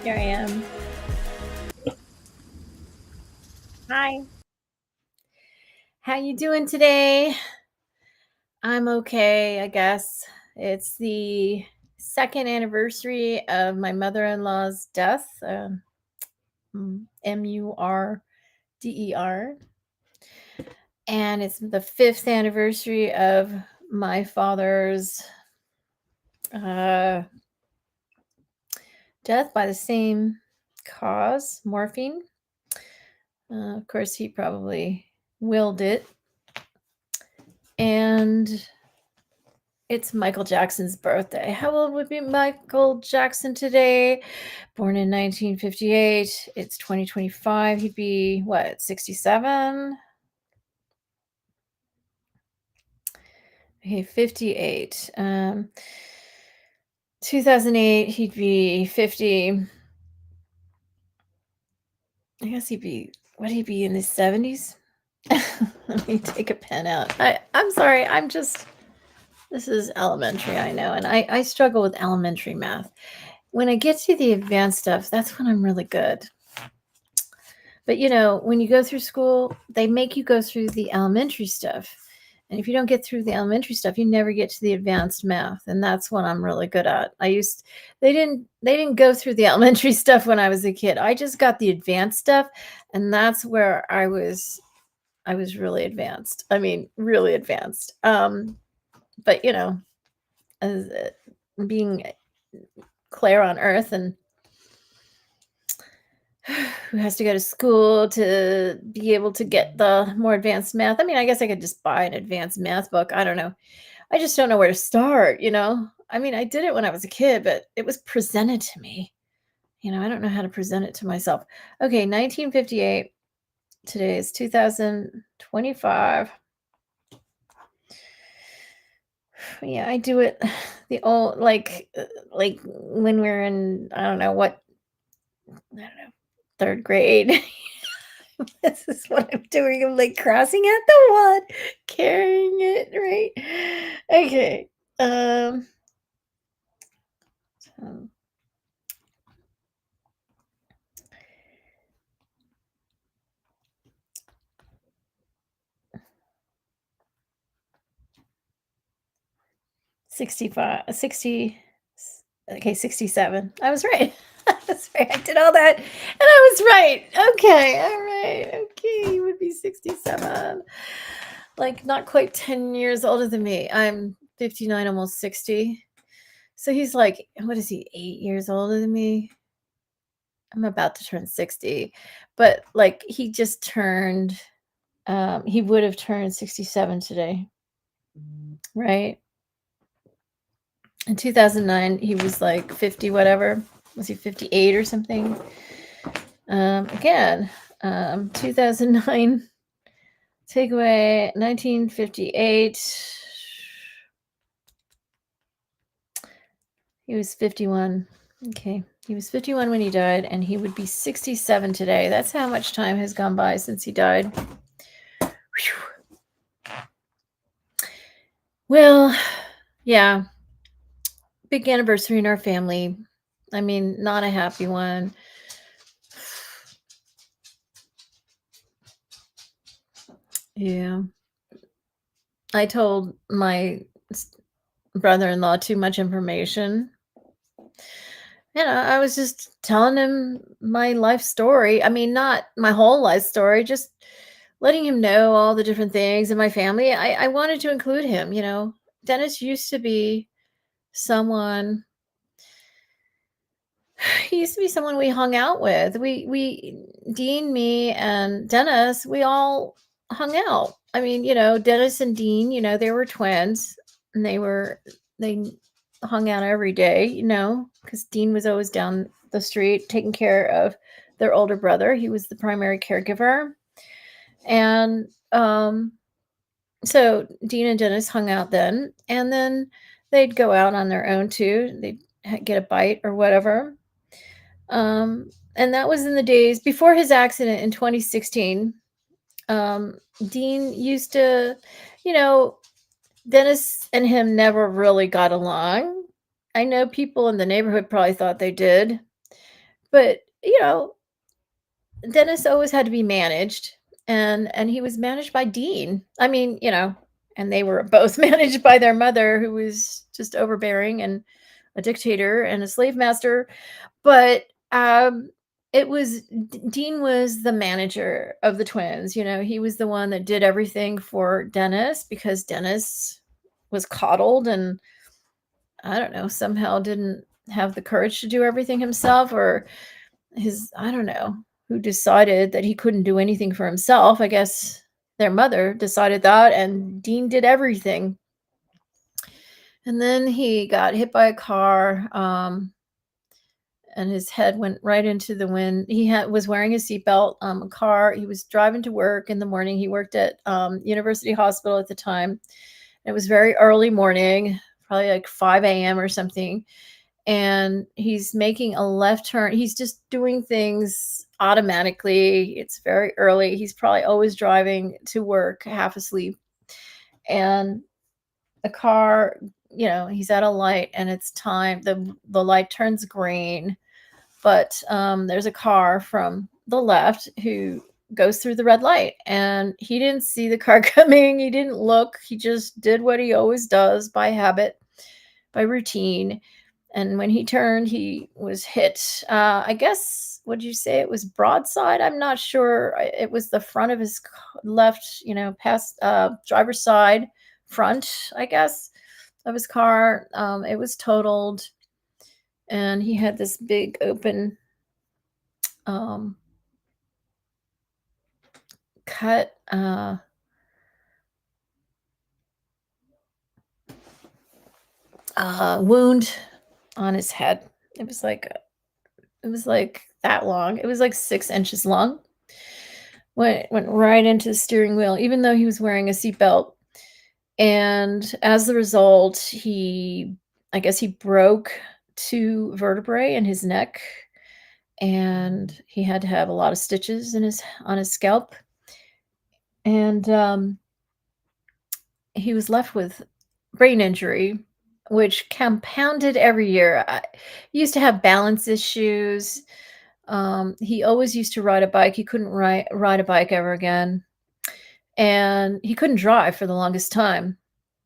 Here I am. Hi. How you doing today? I'm okay, I guess. It's the second anniversary of my mother-in-law's death. Murder. And it's the fifth anniversary of my father's death by the same cause, morphine. Of course, he probably willed it. And it's Michael Jackson's birthday. How old would be Michael Jackson today? Born in 1958. It's 2025. He'd be, what, 67? Okay, 58. 2008, he'd be 50. I guess would he be in his 70s? Let me take a pen out. I'm sorry. This is elementary, I know. And I struggle with elementary math. When I get to the advanced stuff, that's when I'm really good. But, when you go through school, they make you go through the elementary stuff. And if you don't get through the elementary stuff, you never get to the advanced math. And that's what I'm really good at. They didn't go through the elementary stuff when I was a kid. I just got the advanced stuff. And that's where I was really advanced. I mean, really advanced. But, as being Claire on Earth and who has to go to school to be able to get the more advanced math. I mean, I guess I could just buy an advanced math book. I don't know. I just don't know where to start, I mean, I did it when I was a kid, but it was presented to me. I don't know how to present it to myself. Okay, 1958. Today is 2025. Yeah, I do it the old like when we're in, I don't know, 3rd grade. This is what I'm doing. I'm like crossing out the one, carrying it, right? Okay. So 65, 60. Okay, 67. I was right. That's right. I did all that and I was right. Okay. All right. Okay. He would be 67. Like not quite 10 years older than me. I'm 59, almost 60. So he's like, what is he, 8 years older than me? I'm about to turn 60. But like he just turned, he would have turned 67 today. Right? In 2009, he was like 50, whatever. Was he 58 or something? Again, 2009, take away 1958. He was 51. Okay. He was 51 when he died, and he would be 67 today. That's how much time has gone by since he died. Whew. Well, yeah. Big anniversary in our family. I mean, not a happy one. Yeah. I told my brother-in-law too much information. I was just telling him my life story. I mean, not my whole life story, just letting him know all the different things in my family. I wanted to include him, you know. Dennis used to be someone he used to be someone we hung out with. We Dean, me, and Dennis, we all hung out. I mean, you know, Dennis and Dean, you know, they were twins and they hung out every day, you know, because Dean was always down the street taking care of their older brother. He was the primary caregiver. And so Dean and Dennis hung out then, and then they'd go out on their own too. They'd get a bite or whatever. And that was in the days before his accident in 2016. Um, Dean used to, you know, Dennis and him never really got along. I know people in the neighborhood probably thought they did, but you know, Dennis always had to be managed, and he was managed by Dean. I mean, you know, and they were both managed by their mother, who was just overbearing and a dictator and a slave master. But it was Dean was the manager of the twins. You know, he was the one that did everything for Dennis because Dennis was coddled and I don't know, somehow didn't have the courage to do everything himself, or his I don't know who decided that he couldn't do anything for himself. I guess their mother decided that, and Dean did everything. And then he got hit by a car, and his head went right into the wind. Was wearing a seatbelt. A car. He was driving to work in the morning. He worked at University Hospital at the time. It was very early morning, probably like 5 a.m. or something, and he's making a left turn. He's just doing things automatically. It's very early. He's probably always driving to work half asleep. And the car, you know, he's at a light and it's time. The light turns green, but there's a car from the left who goes through the red light, and he didn't see the car coming. He didn't look. He just did what he always does by habit, by routine. And when he turned, he was hit. I guess, would you say it was broadside? I'm not sure. It was the front of his left, you know, past driver's side front, I guess, of his car. It was totaled, and he had this big open um, cut wound on his head. It was like that long. It was like 6 inches long. Went right into the steering wheel, even though he was wearing a seatbelt. And as a result, I guess he broke two vertebrae in his neck, and he had to have a lot of stitches on his scalp. And he was left with brain injury, which compounded every year. He used to have balance issues. He always used to ride a bike. He couldn't ride a bike ever again. And he couldn't drive for the longest time.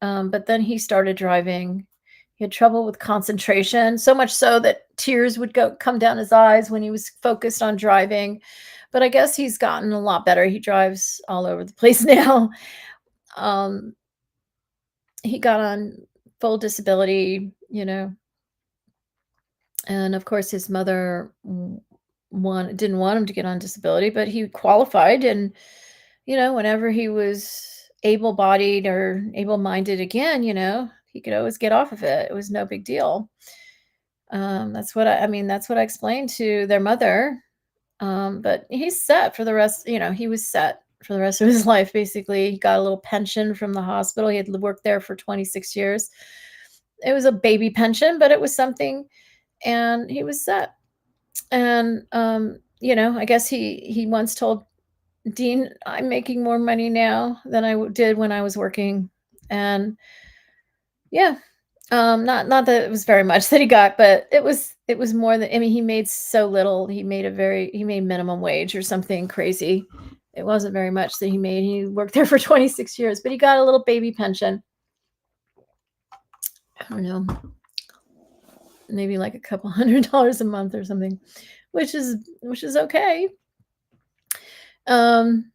But then he started driving. He had trouble with concentration, so much so that tears would come down his eyes when he was focused on driving. But I guess he's gotten a lot better. He drives all over the place now. Um, he got on full disability, you know, and of course his mother didn't want him to get on disability, but he qualified, and you know, whenever he was able-bodied or able-minded again, you know, he could always get off of it. It was no big deal. That's what I explained to their mother. But he's set for the rest, you know, he was set for the rest of his life, basically. He got a little pension from the hospital. He had worked there for 26 years. It was a baby pension, but it was something, and he was set. And you know, I guess he once told Dean, "I'm making more money now than I did when I was working." And yeah, not that it was very much that he got, but it was more than, I mean, he made so little. He made minimum wage or something crazy. It wasn't very much that he made. He worked there for 26 years, but he got a little baby pension. I don't know, maybe like a couple $100 a month or something, which is okay. Um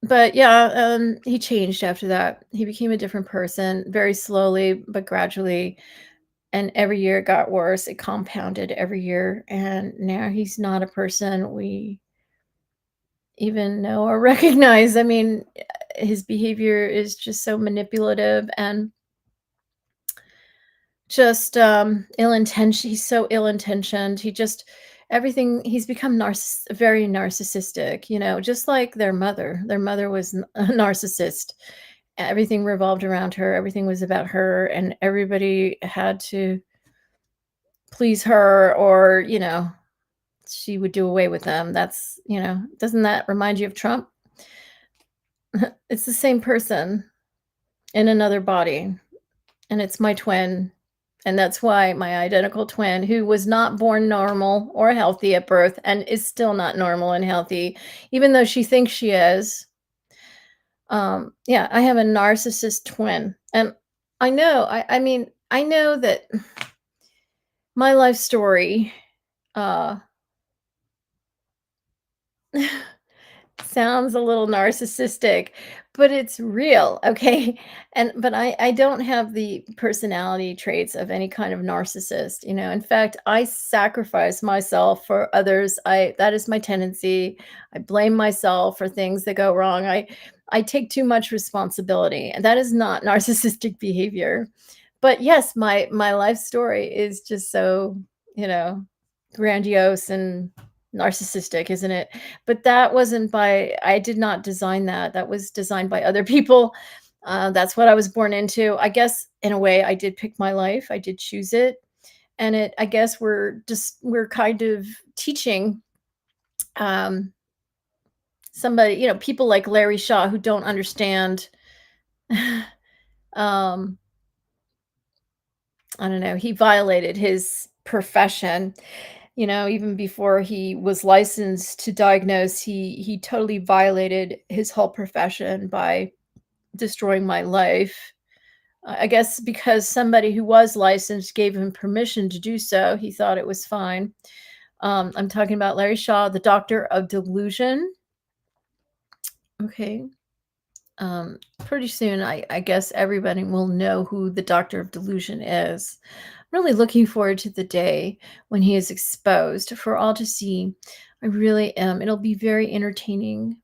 But yeah, he changed after that. He became a different person very slowly, but gradually. And every year it got worse. It compounded every year. And now he's not a person we even know or recognize. I mean, his behavior is just so manipulative and just ill-intentioned. He's so ill-intentioned. He just everything he's become very narcissistic, just like their mother. Their mother was a narcissist. Everything revolved around her. Everything was about her, and everybody had to please her, or she would do away with them. That's, doesn't that remind you of Trump? It's the same person in another body, and it's my twin. And that's why my identical twin, who was not born normal or healthy at birth and is still not normal and healthy, even though she thinks she is. Yeah, I have a narcissist twin. And I know, I mean, I know that my life story uh sounds a little narcissistic, but it's real, okay? But I don't have the personality traits of any kind of narcissist, In fact, I sacrifice myself for others. I That is my tendency. I blame myself for things that go wrong. I take too much responsibility, and that is not narcissistic behavior. But yes, my life story is just so, you know, grandiose and narcissistic, isn't it? But that wasn't by I did not design that. That was designed by other people. That's what I was born into. I guess in a way I did pick my life. I did choose it. And I guess we're kind of teaching um somebody, people like Larry Shaw who don't understand um I don't know, he violated his profession. Even before he was licensed to diagnose, he totally violated his whole profession by destroying my life. I guess because somebody who was licensed gave him permission to do so, he thought it was fine. I'm talking about Larry Shaw, the doctor of delusion. Okay. Pretty soon, I guess everybody will know who the doctor of delusion is. I'm really looking forward to the day when he is exposed for all to see. I really am. It'll be very entertaining.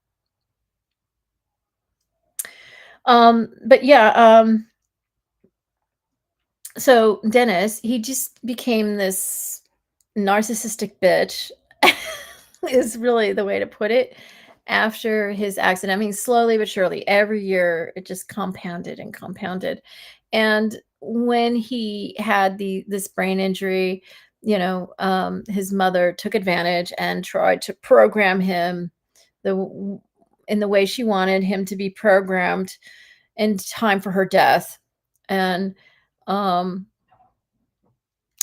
But yeah, so Dennis, he just became this narcissistic bitch, is really the way to put it, after his accident. I mean, slowly but surely, every year it just compounded and compounded. And when he had this brain injury, his mother took advantage and tried to program him the in the way she wanted him to be programmed in time for her death. And um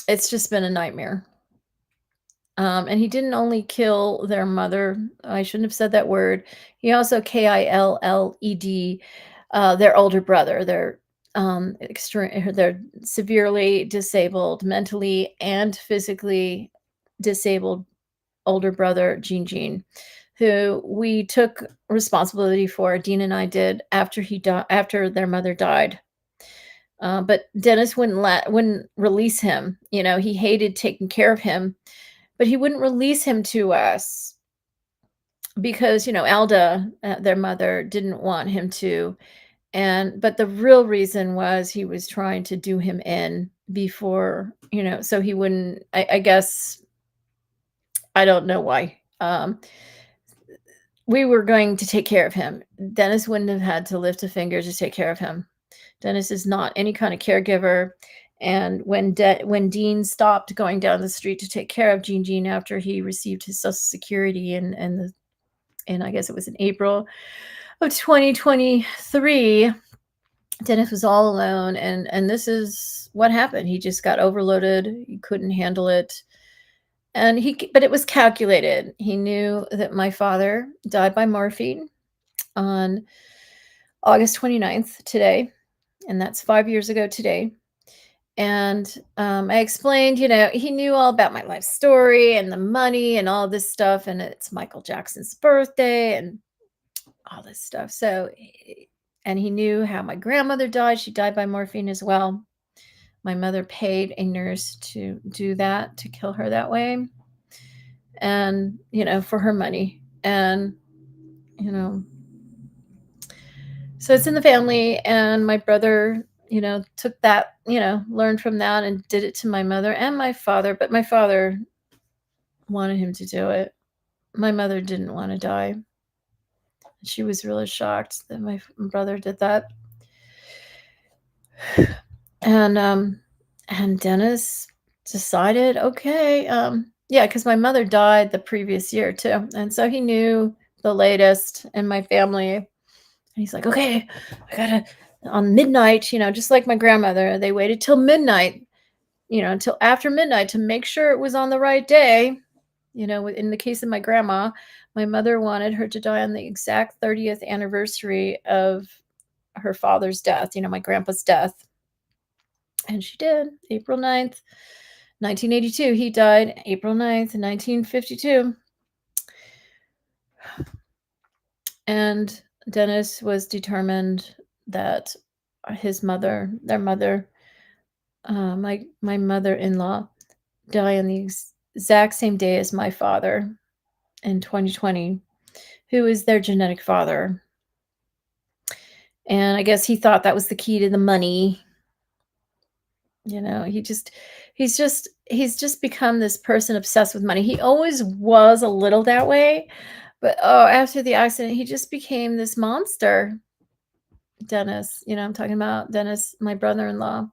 it's just been a nightmare. And he didn't only kill their mother. I shouldn't have said that word. He also killed their older brother. They're severely disabled, mentally and physically disabled older brother, Gene, who we took responsibility for. Dean and I did after their mother died. But Dennis wouldn't release him. He hated taking care of him, but he wouldn't release him to us because, Alda, their mother, didn't want him to. But the real reason was he was trying to do him in before, so he wouldn't, I guess, I don't know why. We were going to take care of him. Dennis wouldn't have had to lift a finger to take care of him. Dennis is not any kind of caregiver. And when Dean stopped going down the street to take care of Gene after he received his Social Security and I guess it was in April of 2023, Dennis was all alone, and this is what happened. He just got overloaded. He couldn't handle it. But it was calculated. He knew that my father died by morphine on August 29th, today, and that's 5 years ago today. And I explained, he knew all about my life story and the money and all this stuff. And it's Michael Jackson's birthday. And all this stuff. So, and he knew how my grandmother died. She died by morphine as well. My mother paid a nurse to do that, to kill her that way, and, for her money. And, you know, so it's in the family. And my brother, took that, learned from that and did it to my mother and my father. But my father wanted him to do it. My mother didn't want to die. She was really shocked that my brother did that. And Dennis decided, okay, yeah, because my mother died the previous year too, and so he knew the latest in my family. And he's like, okay, I gotta on midnight, just like my grandmother, they waited till midnight, until after midnight to make sure it was on the right day. In the case of my grandma, my mother wanted her to die on the exact 30th anniversary of her father's death, my grandpa's death. And she did. April 9th, 1982. He died April 9th, 1952. And Dennis was determined that their mother, my mother-in-law, die on the exact same day as my father in 2020, who is their genetic father. And I guess he thought that was the key to the money. He's just become this person obsessed with money. He always was a little that way, but after the accident, he just became this monster. Dennis, I'm talking about Dennis, my brother-in-law.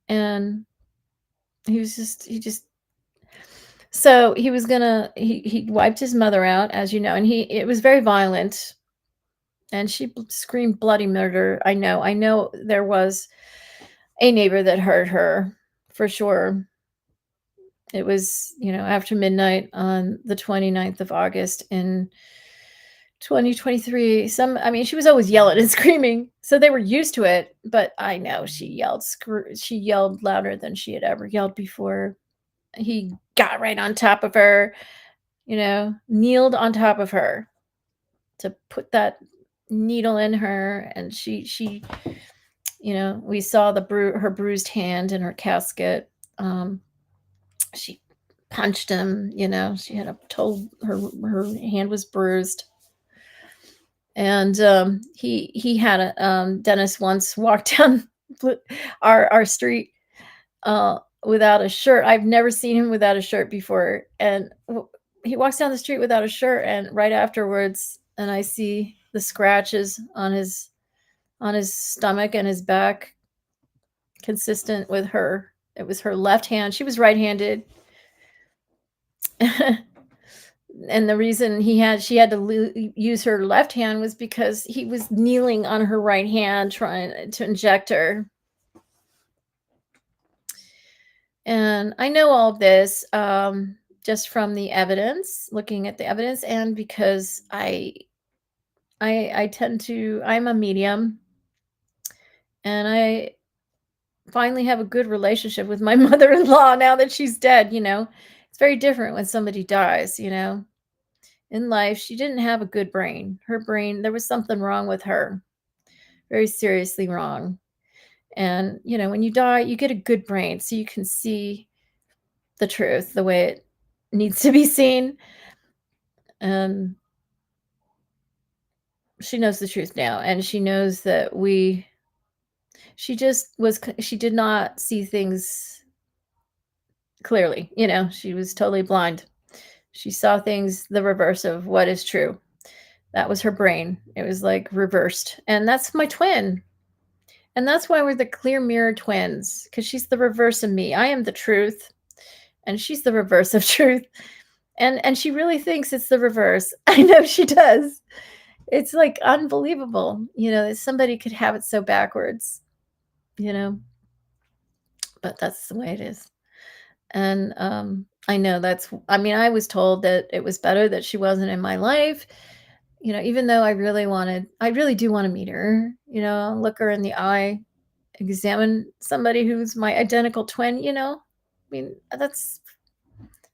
And he just so he was gonna he wiped his mother out, as you know, and it was very violent, and she screamed bloody murder. I know there was a neighbor that heard her for sure. It was, after midnight on the 29th of August in 2023. She was always yelling and screaming, so they were used to it, but I know she yelled louder than she had ever yelled before. He got right on top of her, kneeled on top of her to put that needle in her, and she we saw her bruised hand in her casket. She punched him, she had her hand was bruised. And he had Dennis once walked down our street without a shirt. I've never seen him without a shirt before. And he walks down the street without a shirt, and right afterwards, and I see the scratches on his stomach and his back, consistent with her. It was her left hand. She was right-handed. And the reason she had to use her left hand was because he was kneeling on her right hand trying to inject her. And I know all of this just from the evidence, looking at the evidence, and because I'm a medium, and I finally have a good relationship with my mother-in-law now that she's dead. It's very different when somebody dies. In life, she didn't have a good brain. Her brain, there was something wrong with her, very seriously wrong. And, when you die, you get a good brain so you can see the truth the way it needs to be seen. And she knows the truth now. And she knows that she did not see things clearly. She was totally blind. She saw things the reverse of what is true. That was her brain. It was like reversed. And that's my twin. And that's why we're the clear mirror twins, because she's the reverse of me. I am the truth, and she's the reverse of truth. And she really thinks it's the reverse. I know she does. It's like unbelievable, that somebody could have it so backwards, but that's the way it is. And I know I was told that it was better that she wasn't in my life, even though I really do want to meet her, look her in the eye, examine somebody who's my identical twin. That's,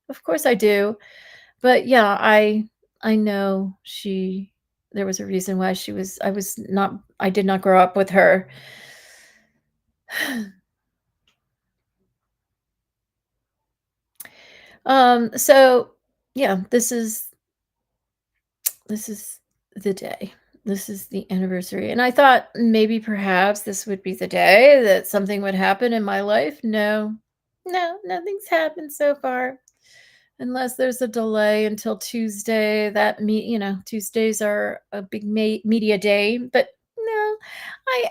of course I do. But yeah, I know she there was a reason why I did not grow up with her. So yeah, this is the day. This is the anniversary. And I thought maybe perhaps this would be the day that something would happen in my life. No. No, nothing's happened so far. Unless there's a delay until Tuesday. Tuesdays are a big media day, but no.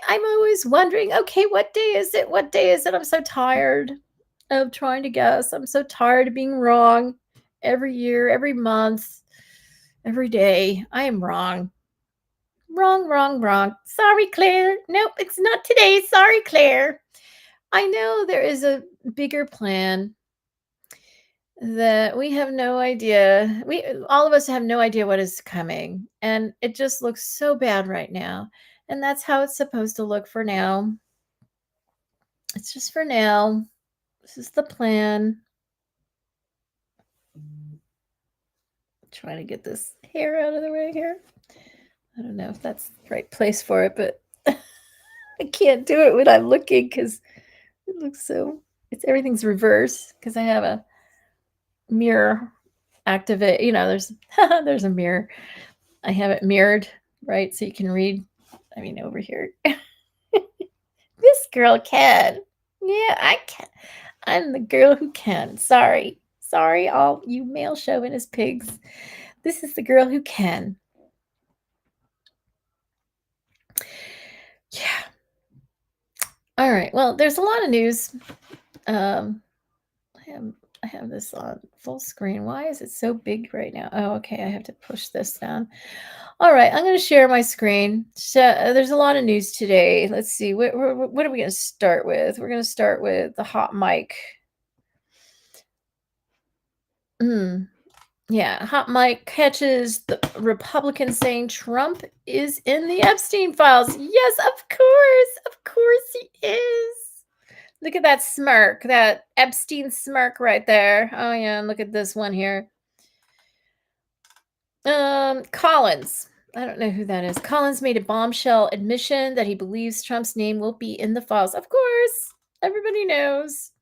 I'm always wondering, okay, what day is it? What day is it? I'm so tired of trying to guess. I'm so tired of being wrong every year, every month, every day. I am wrong. Wrong, wrong, wrong. Sorry, Claire. Nope, it's not today. Sorry, Claire. I know there is a bigger plan that we have no idea. We all of us have no idea what is coming, and it just looks so bad right now. And that's how it's supposed to look for now. It's just for now. This is the plan. Trying to get this hair out of the way here. I don't know if that's the right place for it, but I can't do it when I'm looking because it looks so. It's everything's reverse because I have a mirror activate. There's there's a mirror. I have it mirrored, right, so you can read. I mean, over here. This girl can. Yeah, I can. I'm the girl who can. Sorry. Sorry, all you male chauvinist pigs. This is the girl who can. Yeah. All right. Well, there's a lot of news. Um, I have this on full screen. Why is it so big right now? Oh, okay. I have to push this down. All right. I'm going to share my screen. So there's a lot of news today. Let's see. What are we going to start with? We're going to start with the hot mic. Yeah, hot mic catches the Republican saying Trump is in the Epstein files. Yes, of course. Of course he is. Look at that smirk, that Epstein smirk right there. Oh yeah, and look at this one here. Collins. I don't know who that is. Collins made a bombshell admission that he believes Trump's name will be in the files. Of course, everybody knows.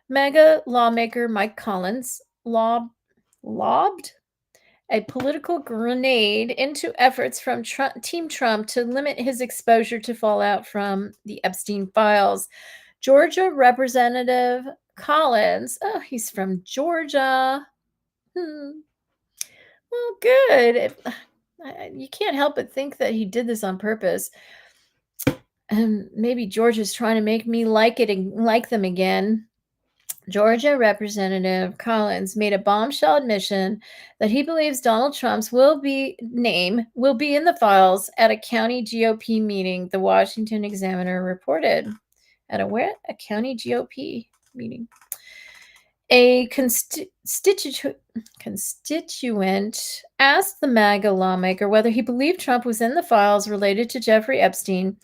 MAGA lawmaker Mike Collins lobbed a political grenade into efforts from Team Trump to limit his exposure to fallout from the Epstein files. Georgia Representative Collins, oh, he's from Georgia. Well, good. You can't help but think that he did this on purpose. Maybe Georgia's trying to make me like it and like them again. Georgia Representative Collins made a bombshell admission that he believes Donald Trump's name will be in the files at a county GOP meeting, the Washington Examiner reported. At a county GOP meeting. A constituent asked the MAGA lawmaker whether he believed Trump was in the files related to Jeffrey Epstein,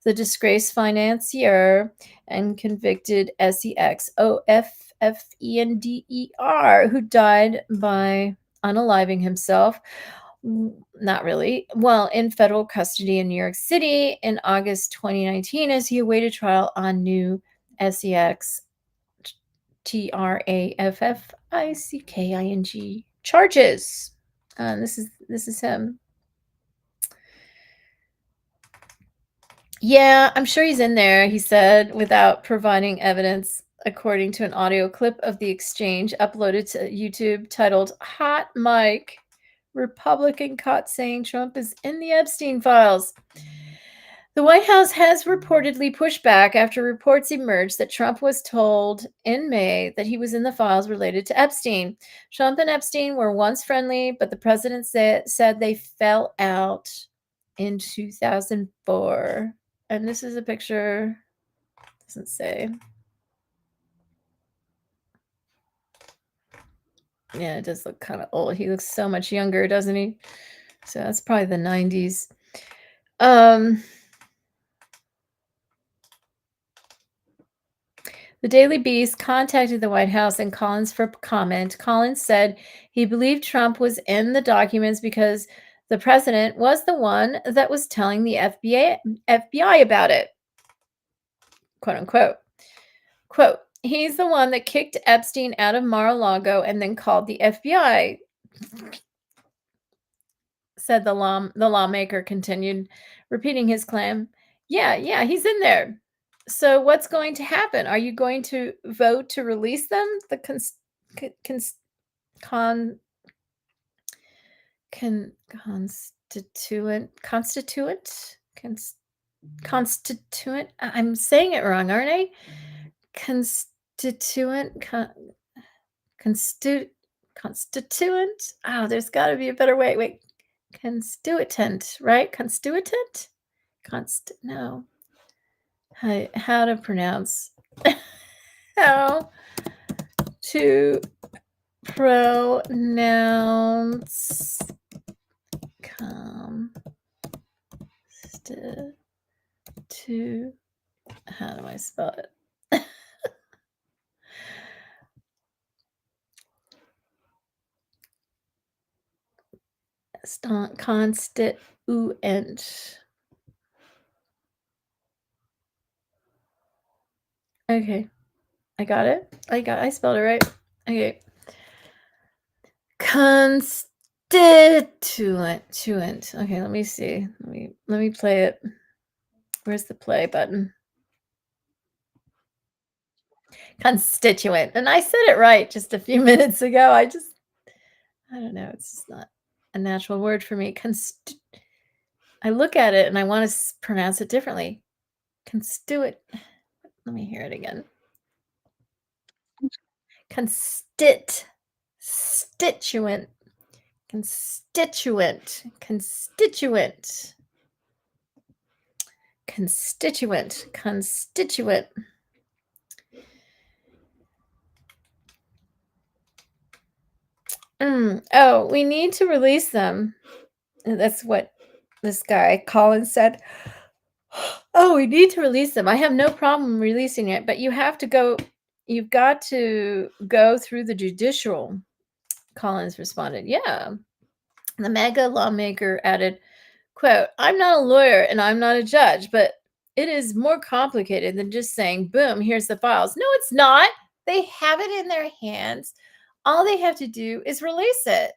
the disgraced financier and convicted SEXOFFENDER, who died by unaliving himself. Not really. Well, in federal custody in New York City in August 2019 as he awaited trial on new SEX TRAFFICKING charges. This is him. Yeah, I'm sure he's in there, he said, without providing evidence, according to an audio clip of the exchange uploaded to YouTube titled Hot Mic. Republican caught saying Trump is in the Epstein files. The White House has reportedly pushed back after reports emerged that Trump was told in May that he was in the files related to Epstein. Trump and Epstein were once friendly, but the president said they fell out in 2004. And this is a picture. Doesn't say. Yeah, it does look kind of old. He looks so much younger, doesn't he? So that's probably the 90s. The Daily Beast contacted the White House and Collins for comment. Collins said he believed Trump was in the documents because The president was the one that was telling the FBI about it, quote unquote. Quote, he's the one that kicked Epstein out of Mar-a-Lago and then called the FBI, said the lawmaker continued, repeating his claim. Yeah, he's in there. So what's going to happen? Are you going to vote to release them? The con, constituent. I'm saying it wrong, aren't I? Constituent, constituent. Oh, there's got to be a better way. Wait, constituent, right? Constituent. No. How to pronounce? How to pronounce how do I spell it? Constituent. Okay. I got it. I spelled it right. Okay. Constituent. Okay, let me see. Let me play it. Where's the play button? Constituent. And I said it right just a few minutes ago. I don't know. It's just not a natural word for me. I look at it and I want to pronounce it differently. Constituent. Let me hear it again. Constituent. Constituent. Oh, we need to release them. That's what this guy, Colin, said. Oh, we need to release them. I have no problem releasing it, but you've got to go through the judicial. Collins responded, yeah. The mega lawmaker added, quote, I'm not a lawyer and I'm not a judge, but it is more complicated than just saying, boom, here's the files. No, it's not. They have it in their hands. All they have to do is release it.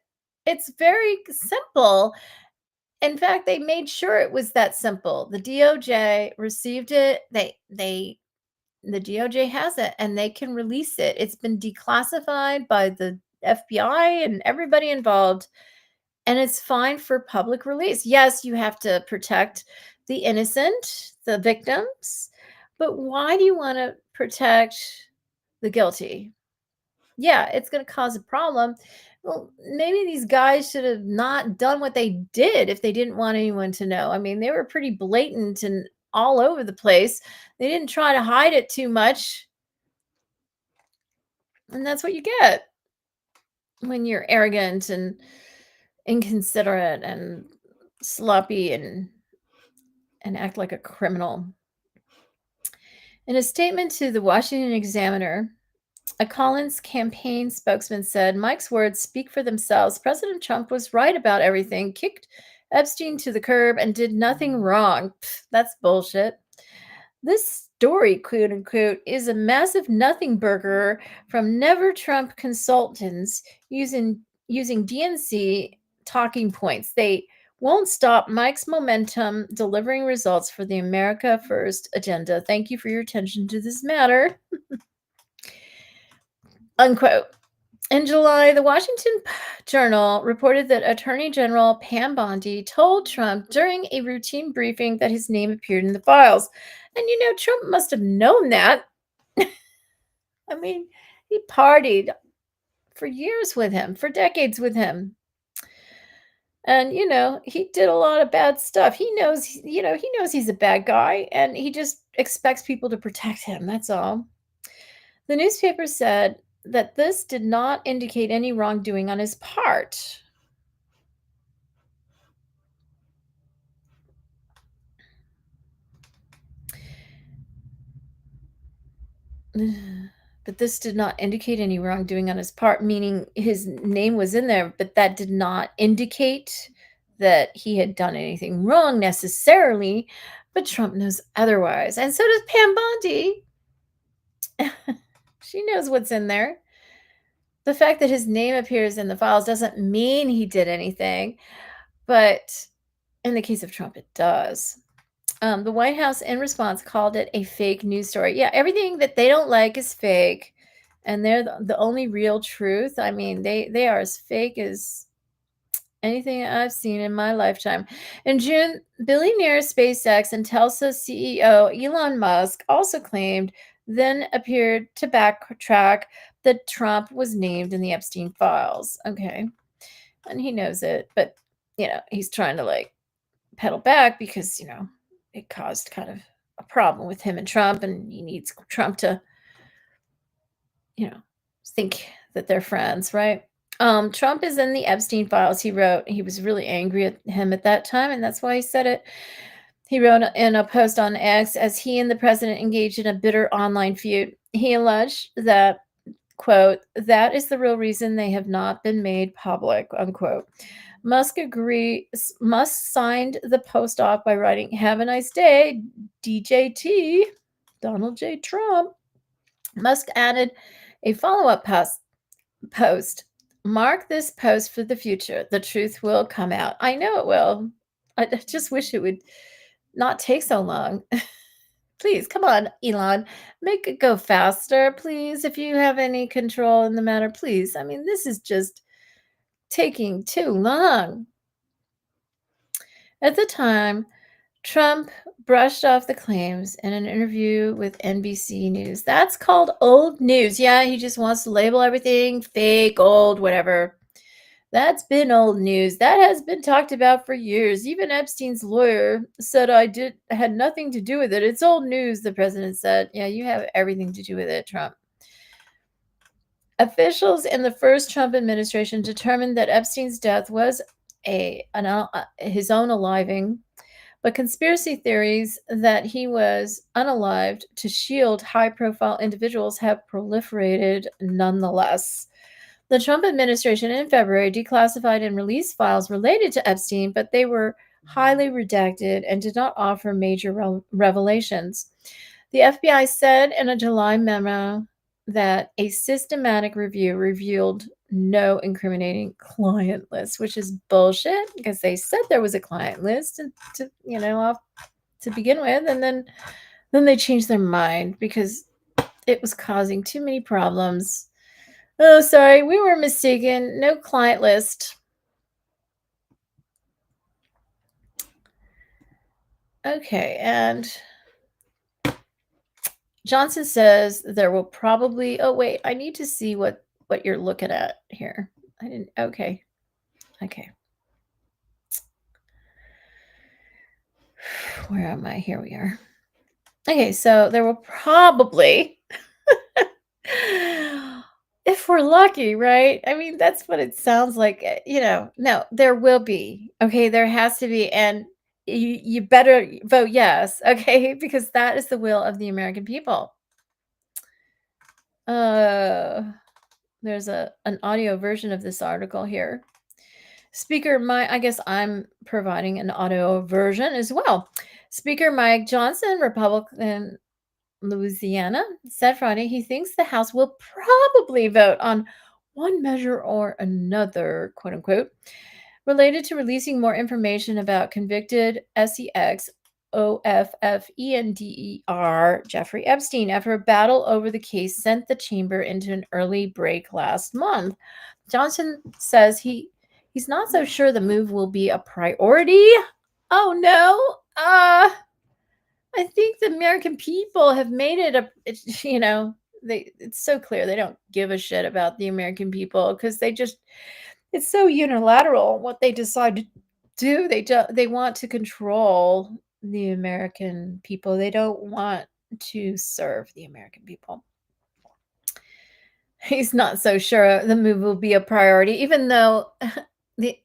It's very simple. In fact, they made sure it was that simple. The DOJ received it. The DOJ has it and they can release it. It's been declassified by the FBI and everybody involved, and it's fine for public release. Yes, you have to protect the innocent, the victims, but why do you want to protect the guilty? Yeah, it's going to cause a problem. Well, maybe these guys should have not done what they did if they didn't want anyone to know. I mean, they were pretty blatant and all over the place. They didn't try to hide it too much. And that's what you get when you're arrogant and inconsiderate and sloppy and act like a criminal. In a statement to the Washington Examiner, a Collins campaign spokesman said, Mike's words speak for themselves. President Trump was right about everything, kicked Epstein to the curb, and did nothing wrong. Pfft, that's bullshit. This story, quote unquote, is a massive nothing burger from Never Trump consultants using DNC talking points. They won't stop Mike's momentum delivering results for the America First agenda. Thank you for your attention to this matter. Unquote. In July, the Washington Journal reported that Attorney General Pam Bondi told Trump during a routine briefing that his name appeared in the files. And Trump must have known that. I mean, he partied for years with him, for decades with him. And, he did a lot of bad stuff. He knows he's a bad guy, and he just expects people to protect him. That's all. The newspaper said that this did not indicate any wrongdoing on his part. But this did not indicate any wrongdoing on his part, meaning his name was in there, but that did not indicate that he had done anything wrong necessarily, but Trump knows otherwise. And so does Pam Bondi. She knows what's in there. The fact that his name appears in the files doesn't mean he did anything, but in the case of Trump, it does. The White House, in response, called it a fake news story. Yeah, everything that they don't like is fake, and they're the only real truth. I mean, they are as fake as anything I've seen in my lifetime. In June, billionaire SpaceX and Tesla CEO Elon Musk also claimed, then appeared to backtrack, that Trump was named in the Epstein files. Okay, and he knows it, but he's trying to pedal back because it caused kind of a problem with him and Trump, and he needs Trump to you know think that they're friends, right? Trump is in the Epstein files. He wrote he was really angry at him at that time, and that's why he said it. He wrote in a post on X, as he and the president engaged in a bitter online feud, he alleged that, quote, that is the real reason they have not been made public, unquote. Musk signed the post off by writing, "Have a nice day, DJT, Donald J. Trump." Musk added a follow-up post. "Mark this post for the future. The truth will come out." I know it will. I just wish it would not take so long. Please, come on, Elon. Make it go faster, please. If you have any control in the matter, please. I mean, this is just taking too long. At the time, Trump brushed off the claims in an interview with NBC News. That's called old news. Yeah, he just wants to label everything fake, old, whatever. That's been old news. That has been talked about for years. Even Epstein's lawyer said had nothing to do with it. It's old news, the president said. Yeah, you have everything to do with it, Trump. Officials in the first Trump administration determined that Epstein's death was his own aliving, but conspiracy theories that he was unalived to shield high-profile individuals have proliferated nonetheless. The Trump administration in February declassified and released files related to Epstein, but they were highly redacted and did not offer major revelations. The FBI said in a July memo that a systematic review revealed no incriminating client list, which is bullshit because they said there was a client list to begin with, and then they changed their mind because it was causing too many problems. Oh, sorry, we were mistaken. No client list. Okay, and Johnson says there will probably... Oh, wait, I need to see what you're looking at here. I didn't... Okay. Where am I? Here we are. Okay, so there will probably... if we're lucky, right? I mean, that's what it sounds like. No, there will be. Okay, there has to be. And you better vote yes, okay? Because that is the will of the American people. There's an audio version of this article here. I guess I'm providing an audio version as well. Speaker Mike Johnson, Republican, Louisiana, said Friday he thinks the House will probably vote on one measure or another, quote unquote, related to releasing more information about convicted SEX OFFENDER Jeffrey Epstein after a battle over the case sent the chamber into an early break last month. Johnson says he's not so sure the move will be a priority. Oh no. I think the American people have made it's so clear they don't give a shit about the American people because it's so unilateral what they decide to do. They want to control the American people. They don't want to serve the American people. He's not so sure the move will be a priority, even though the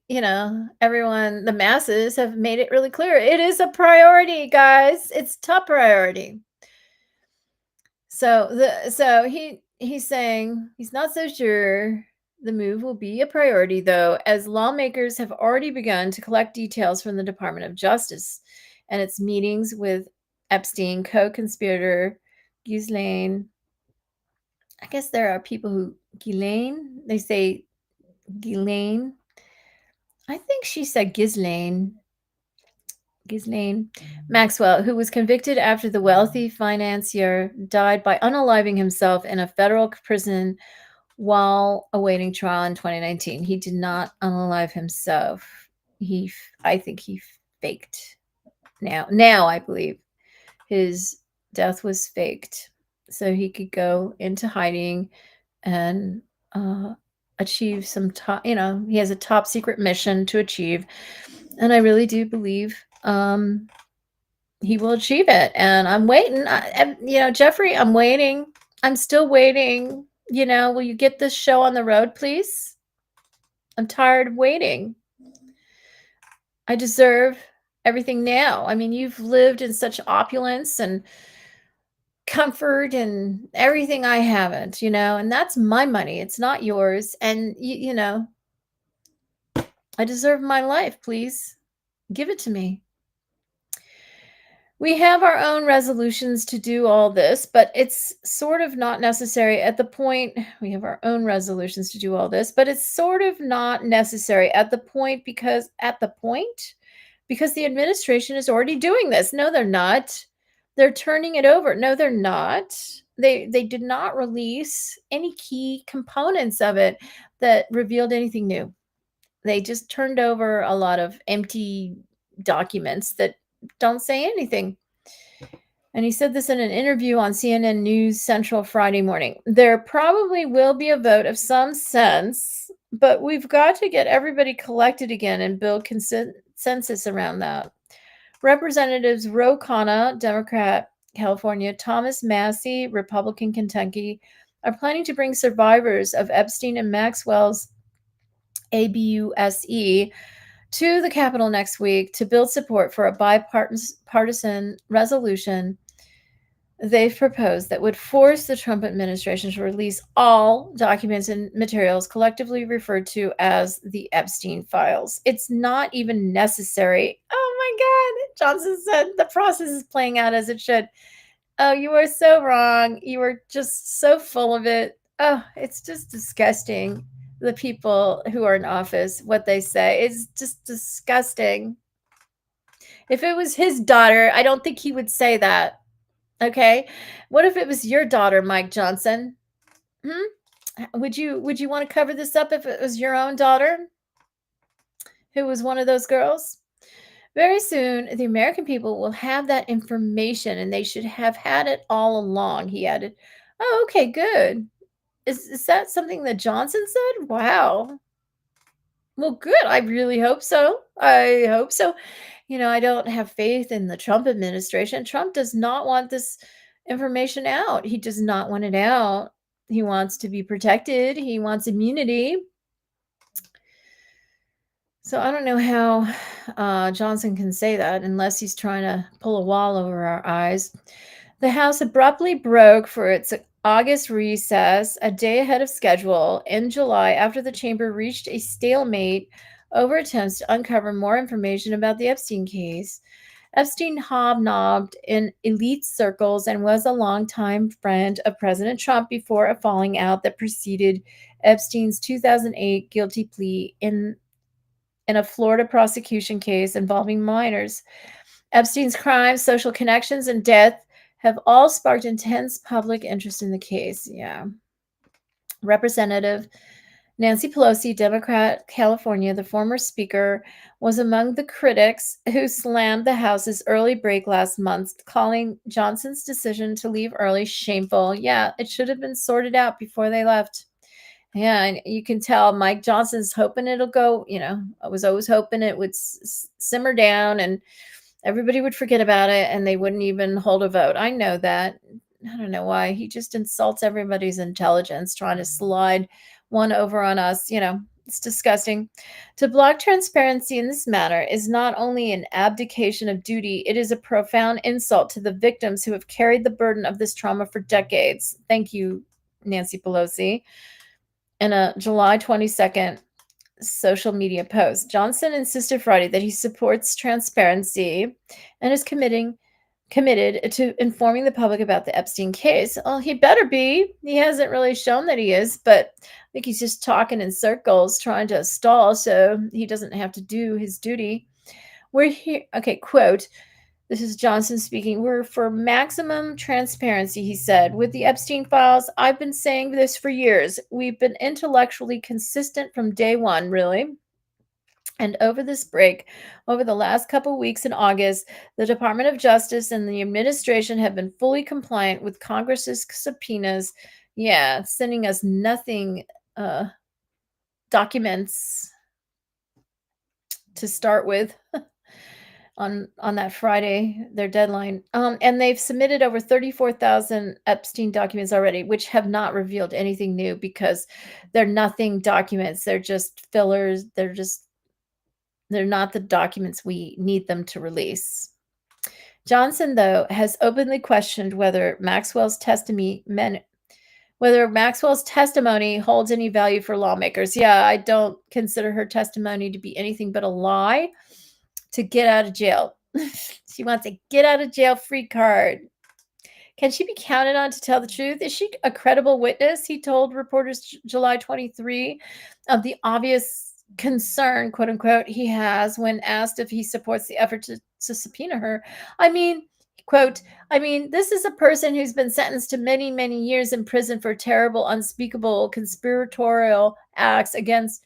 masses have made it really clear it is a priority, guys. It's top priority. So he's saying he's not so sure The move will be a priority, though, as lawmakers have already begun to collect details from the Department of Justice and its meetings with Epstein co-conspirator Guislaine. I guess there are people who Guislaine, they say Guislaine. I think she said Guislaine Maxwell, who was convicted after the wealthy financier died by unaliving himself in a federal prison while awaiting trial in 2019. He did not unalive himself. I think he faked. Now I believe his death was faked so he could go into hiding and achieve some top. He has a top secret mission to achieve, and I really do believe he will achieve it. And I'm waiting. Jeffrey, I'm waiting. I'm still waiting. Will you get this show on the road, please? I'm tired of waiting. I deserve everything now. I mean, you've lived in such opulence and comfort and everything I haven't, and that's my money. It's not yours. And, I deserve my life. Please give it to me. We have our own resolutions to do all this, but it's sort of not necessary at the point. We have our own resolutions to do all this, but it's sort of not necessary at the point because the administration is already doing this. No, they're not. They're turning it over. No, they're not. They did not release any key components of it that revealed anything new. They just turned over a lot of empty documents that don't say anything. And he said this in an interview on CNN News Central Friday morning. There probably will be a vote of some sense, but we've got to get everybody collected again and build consensus around that. Representatives Ro Khanna, Democrat, California, Thomas Massie, Republican, Kentucky, are planning to bring survivors of Epstein and Maxwell's ABUSE to the Capitol next week to build support for a bipartisan resolution they've proposed that would force the Trump administration to release all documents and materials collectively referred to as the Epstein files. It's not even necessary. Oh my God. Johnson said the process is playing out as it should. Oh, you are so wrong. You are just so full of it. Oh, it's just disgusting. The people who are in office, what they say is just disgusting. If it was his daughter, I don't think he would say that. Okay. What if it was your daughter, Mike Johnson? Would you want to cover this up if it was your own daughter who was one of those girls? Very soon, the American people will have that information, and they should have had it all along, he added. Oh, okay, good. Is that something that Johnson said? Wow. Well, good. I really hope so. I hope so. I don't have faith in the Trump administration. Trump does not want this information out. He does not want it out. He wants to be protected. He wants immunity. So I don't know how Johnson can say that unless he's trying to pull a wall over our eyes. The House abruptly broke for its August recess a day ahead of schedule in July after the chamber reached a stalemate over attempts to uncover more information about the Epstein case. Epstein hobnobbed in elite circles and was a longtime friend of President Trump before a falling out that preceded Epstein's 2008 guilty plea in a Florida prosecution case involving minors. Epstein's crimes, social connections, and death have all sparked intense public interest in the case. Yeah. Representative Nancy Pelosi, Democrat, California, the former speaker, was among the critics who slammed the House's early break last month, calling Johnson's decision to leave early shameful. Yeah, it should have been sorted out before they left. Yeah, and you can tell Mike Johnson's hoping it'll go, I was always hoping it would simmer down and everybody would forget about it and they wouldn't even hold a vote. I know that. I don't know why. He just insults everybody's intelligence, trying to slide one over on us. It's disgusting. To block transparency in this matter is not only an abdication of duty, it is a profound insult to the victims who have carried the burden of this trauma for decades. Thank you, Nancy Pelosi. In a July 22nd social media post, Johnson insisted Friday that he supports transparency and is committed to informing the public about the Epstein case. Well, he better be. He hasn't really shown that he is, but I think he's just talking in circles, trying to stall so he doesn't have to do his duty. We're here. Okay, quote. This is Johnson speaking. We're for maximum transparency, he said. With the Epstein files, I've been saying this for years. We've been intellectually consistent from day one, really. And over this break, over the last couple weeks in August, the Department of Justice and the administration have been fully compliant with Congress's subpoenas. Yeah, sending us nothing documents to start with. On that Friday, their deadline. And they've submitted over 34,000 Epstein documents already, which have not revealed anything new because they're nothing documents. They're just fillers. They're not the documents we need them to release. Johnson, though, has openly questioned whether Maxwell's testimony holds any value for lawmakers. Yeah, I don't consider her testimony to be anything but a lie to get out of jail. She wants a get out of jail free card. Can she be counted on to tell the truth? Is she a credible witness? He told reporters July 23 of the obvious concern, quote unquote, he has when asked if he supports the effort to subpoena her. I mean, quote, this is a person who's been sentenced to many, many years in prison for terrible, unspeakable, conspiratorial acts against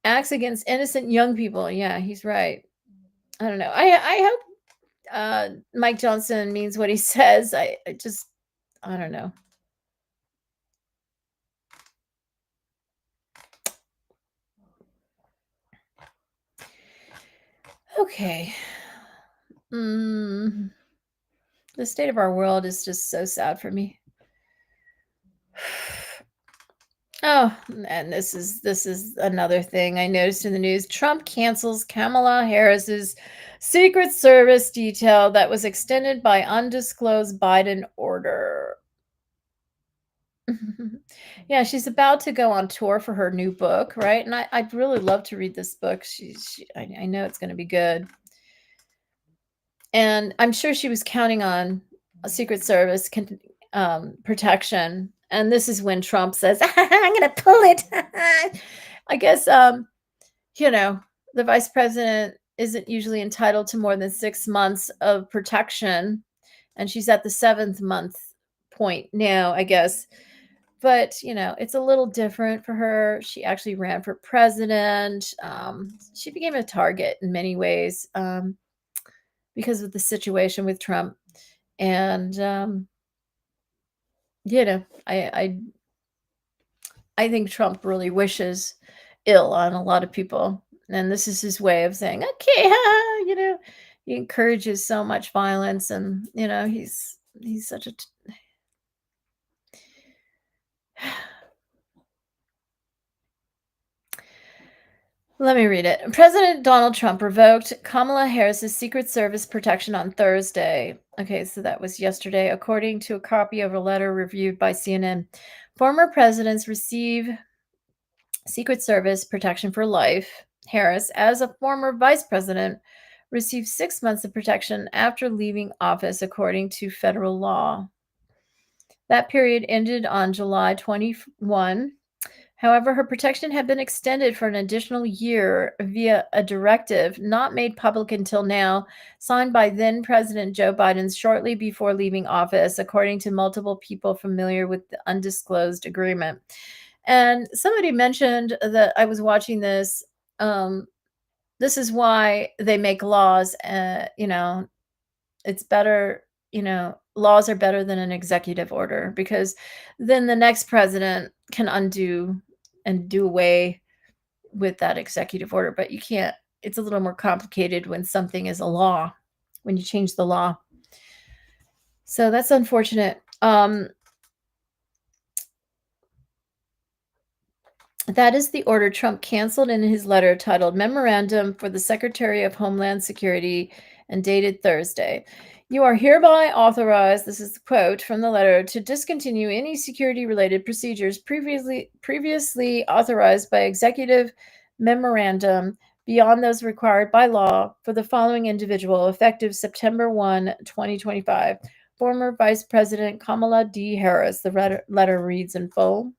innocent young people. Yeah, he's right. I don't know. I hope Mike Johnson means what he says. I don't know. Okay. The state of our world is just so sad for me. Oh, and this is another thing I noticed in the news. Trump cancels Kamala Harris's Secret Service detail that was extended by undisclosed Biden order. Yeah, she's about to go on tour for her new book, right? And I'd really love to read this book. I know it's going to be good. And I'm sure she was counting on a Secret Service protection. And this is when Trump says, I'm going to pull it. I guess, the vice president isn't usually entitled to more than 6 months of protection. And she's at the 7th month point now, I guess. But, it's a little different for her. She actually ran for president. She became a target in many ways because of the situation with Trump. And, I think Trump really wishes ill on a lot of people. And this is his way of saying, okay, he encourages so much violence. And, he's such a Let me read it. President Donald Trump revoked Kamala Harris's Secret Service protection on Thursday. Okay, so that was yesterday, according to a copy of a letter reviewed by CNN. Former presidents receive Secret Service protection for life. Harris, as a former vice president, received 6 months of protection after leaving office, according to federal law. That period ended on July 21. However, her protection had been extended for an additional year via a directive not made public until now, signed by then President Joe Biden shortly before leaving office, according to multiple people familiar with the undisclosed agreement. And somebody mentioned that I was watching this. This is why they make laws. It's better, laws are better than an executive order because then the next president can undo and do away with that executive order. But you can't, it's a little more complicated when something is a law, when you change the law. So that's unfortunate. That is the order Trump canceled in his letter titled Memorandum for the Secretary of Homeland Security and dated Thursday. You are hereby authorized, this is the quote from the letter, to discontinue any security-related procedures previously authorized by executive memorandum beyond those required by law for the following individual, effective September 1, 2025. Former Vice President Kamala D. Harris. The letter reads in full.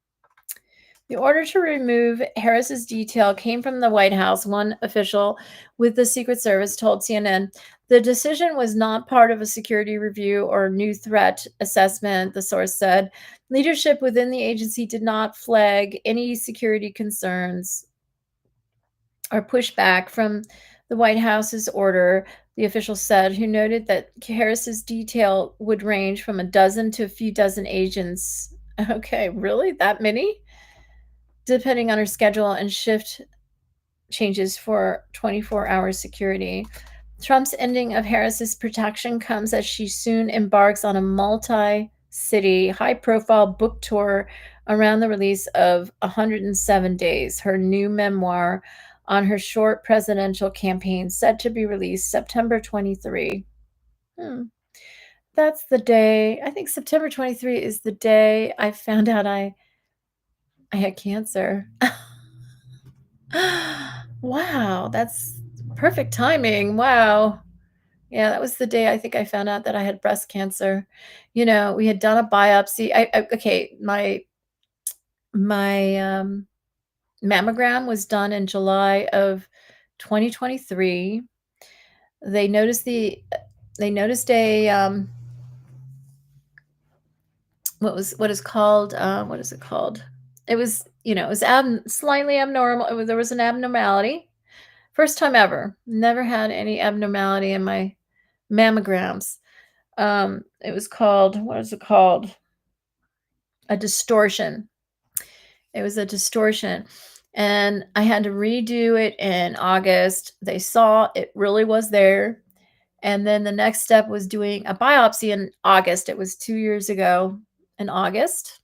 The order to remove Harris's detail came from the White House, one official with the Secret Service told CNN. The decision was not part of a security review or new threat assessment, the source said. Leadership within the agency did not flag any security concerns or pushback from the White House's order, the official said, who noted that Harris's detail would range from a dozen to a few dozen agents. Okay, really? That many? Depending on her schedule and shift changes for 24-hour security. Trump's ending of Harris's protection comes as she soon embarks on a multi-city, high-profile book tour around the release of 107 Days, her new memoir on her short presidential campaign, set to be released September 23. That's the day. I think September 23 is the day I found out I had cancer. Wow, that's perfect timing. Wow. Yeah, that was the day I think I found out that I had breast cancer. We had done a biopsy. Okay, my mammogram was done in July of 2023. They noticed a what is called what is it called? It was it was slightly abnormal. There was an abnormality. First time ever. Never had any abnormality in my mammograms. It was called, what is it called? A distortion. It was a distortion. And I had to redo it in August. They saw it really was there. And then the next step was doing a biopsy in August. It was 2 years ago in August.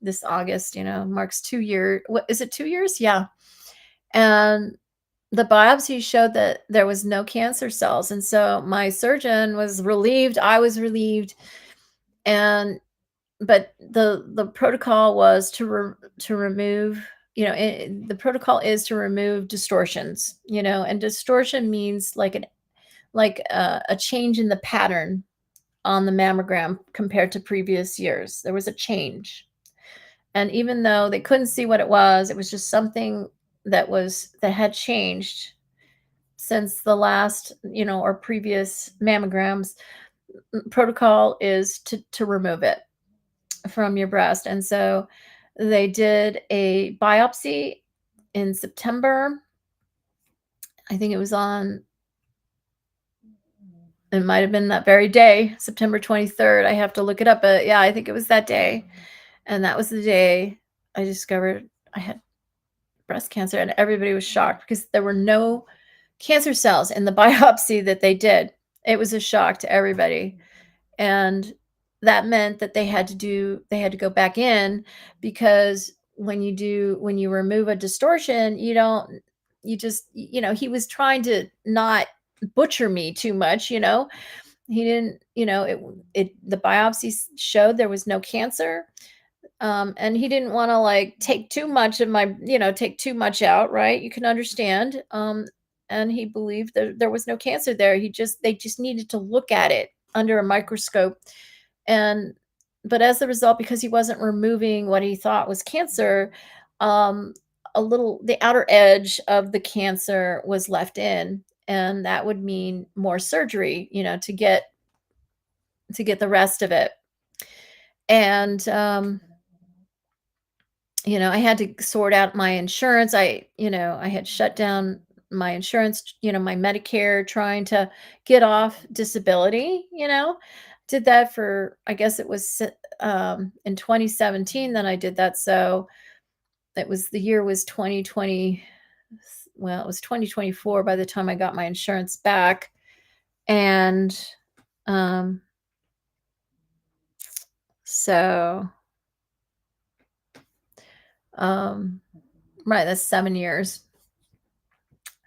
This August, marks 2 years. What is it, 2 years? Yeah. And the biopsy showed that there was no cancer cells. And so my surgeon was relieved. I was relieved. But the protocol was to remove, the protocol is to remove distortions, and distortion means a change in the pattern on the mammogram compared to previous years. There was a change. And even though they couldn't see what it was just something that had changed since the last, or previous mammograms. Protocol is to remove it from your breast. And so they did a biopsy in September. I think it might have been that very day, September 23rd. I have to look it up, but yeah, I think it was that day. And that was the day I discovered I had breast cancer, and everybody was shocked because there were no cancer cells in the biopsy that they did. It was a shock to everybody. And that meant that they had to go back in, because when you remove a distortion, he was trying to not butcher me too much. He didn't, the biopsy showed there was no cancer. And he didn't want to take too much of my, take too much out, right? You can understand. And he believed that there was no cancer there. They just needed to look at it under a microscope. But as a result, because he wasn't removing what he thought was cancer, the outer edge of the cancer was left in, and that would mean more surgery, to get the rest of it. And, I had to sort out my insurance. I had shut down my insurance, my Medicare, trying to get off disability, did that for, I guess it was in 2017, then I did that. So the year was 2020. Well, it was 2024 by the time I got my insurance back. And so right, that's 7 years.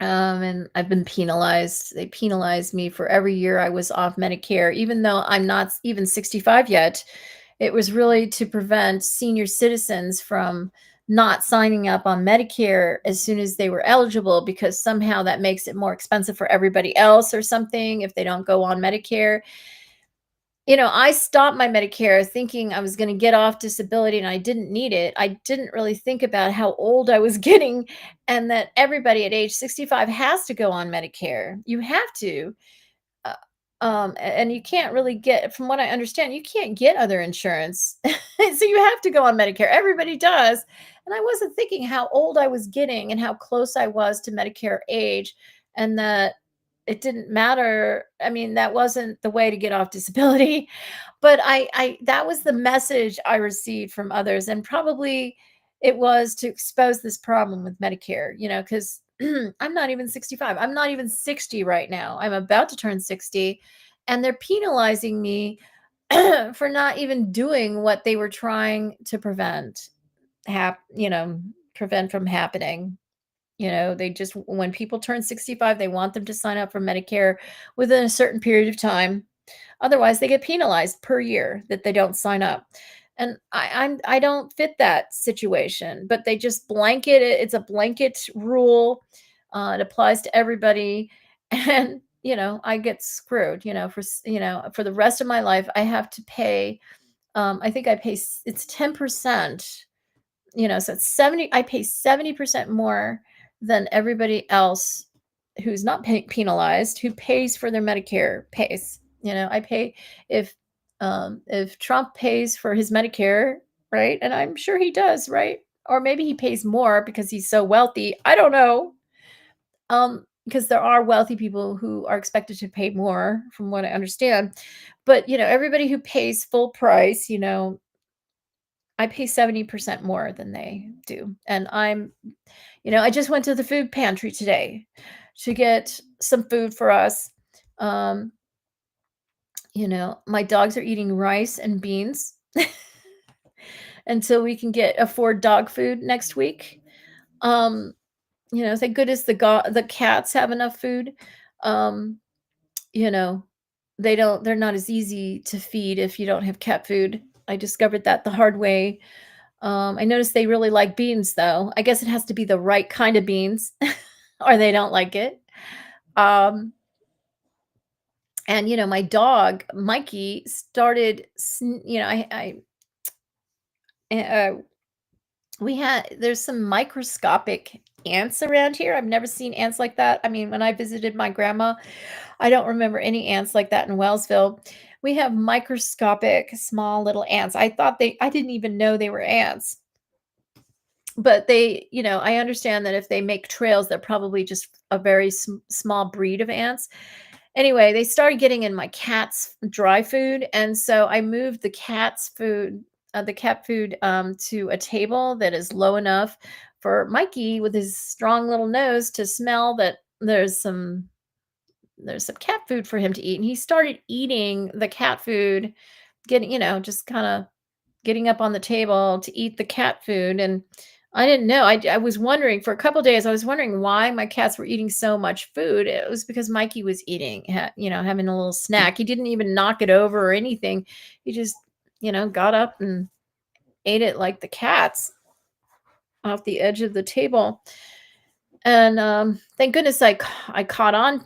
And I've been penalized. They penalized me for every year I was off Medicare, even though I'm not even 65 yet. It was really to prevent senior citizens from not signing up on Medicare as soon as they were eligible, because somehow that makes it more expensive for everybody else or something if they don't go on Medicare. I stopped my Medicare thinking I was gonna get off disability and I didn't need it. I didn't really think about how old I was getting and that everybody at age 65 has to go on Medicare. You have to. Uh, and you can't really get, from what I understand, you can't get other insurance. So you have to go on Medicare. Everybody does. And I wasn't thinking how old I was getting and how close I was to Medicare age, and that it didn't matter. I mean, that wasn't the way to get off disability. But I that was the message I received from others, and probably it was to expose this problem with Medicare, because I'm not even 65. I'm not even 60 right now. I'm about to turn 60, and they're penalizing me for not even doing what they were trying to prevent from happening. They just, when people turn 65, they want them to sign up for Medicare within a certain period of time. Otherwise, they get penalized per year that they don't sign up. And I don't fit that situation, but they just blanket it. It's a blanket rule. It applies to everybody, and I get screwed. For the rest of my life, I have to pay. I think it's 10%. So it's 70. I pay 70% more than everybody else who's not penalized, who pays for their Medicare pays. I pay, if Trump pays for his Medicare, right? And I'm sure he does, right? Or maybe he pays more because he's so wealthy. I don't know. Because there are wealthy people who are expected to pay more, from what I understand. But everybody who pays full price, I pay 70% more than they do. And I just went to the food pantry today to get some food for us. Um, my dogs are eating rice and beans until we can afford dog food next week. Um, thank goodness the cats have enough food. Um, you know, they're not as easy to feed if you don't have cat food. I discovered that the hard way. I noticed they really like beans, though. I guess it has to be the right kind of beans, or they don't like it. Um, and my dog Mikey started. Uh, there's some microscopic ants around here. I've never seen ants like that. I mean, when I visited my grandma, I don't remember any ants like that in Wellsville. We have microscopic, small little ants. I didn't even know they were ants. But I understand that if they make trails, they're probably just a very small breed of ants. Anyway, they started getting in my cat's dry food, and so I moved the cat food, to a table that is low enough for Mikey, with his strong little nose, to smell that there's some cat food for him to eat. And he started eating the cat food, getting, just kind of getting up on the table to eat the cat food. And I didn't know. I was wondering for a couple days. I was wondering why my cats were eating so much food. It was because Mikey was eating, having a little snack. He didn't even knock it over or anything. He just, got up and ate it like the cats off the edge of the table. And thank goodness I caught on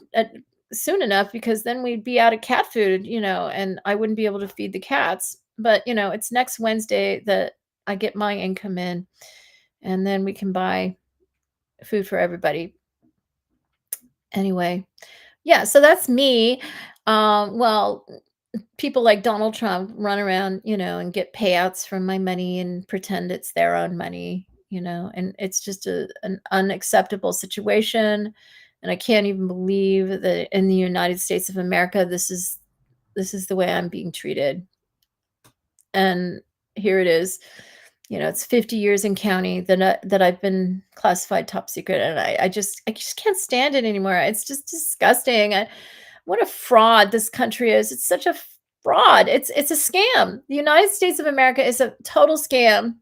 soon enough, because then we'd be out of cat food, and I wouldn't be able to feed the cats. But it's next Wednesday that I get my income in, and then we can buy food for everybody. Anyway, yeah, so that's me. Well, people like Donald Trump run around, and get payouts from my money and pretend it's their own money, and it's just an unacceptable situation. And I can't even believe that in the United States of America, this is the way I'm being treated. And here it is. It's 50 years in county that I've been classified top secret, and I just can't stand it anymore. It's just disgusting. What a fraud this country is. It's such a fraud. It's a scam. The United States of America is a total scam.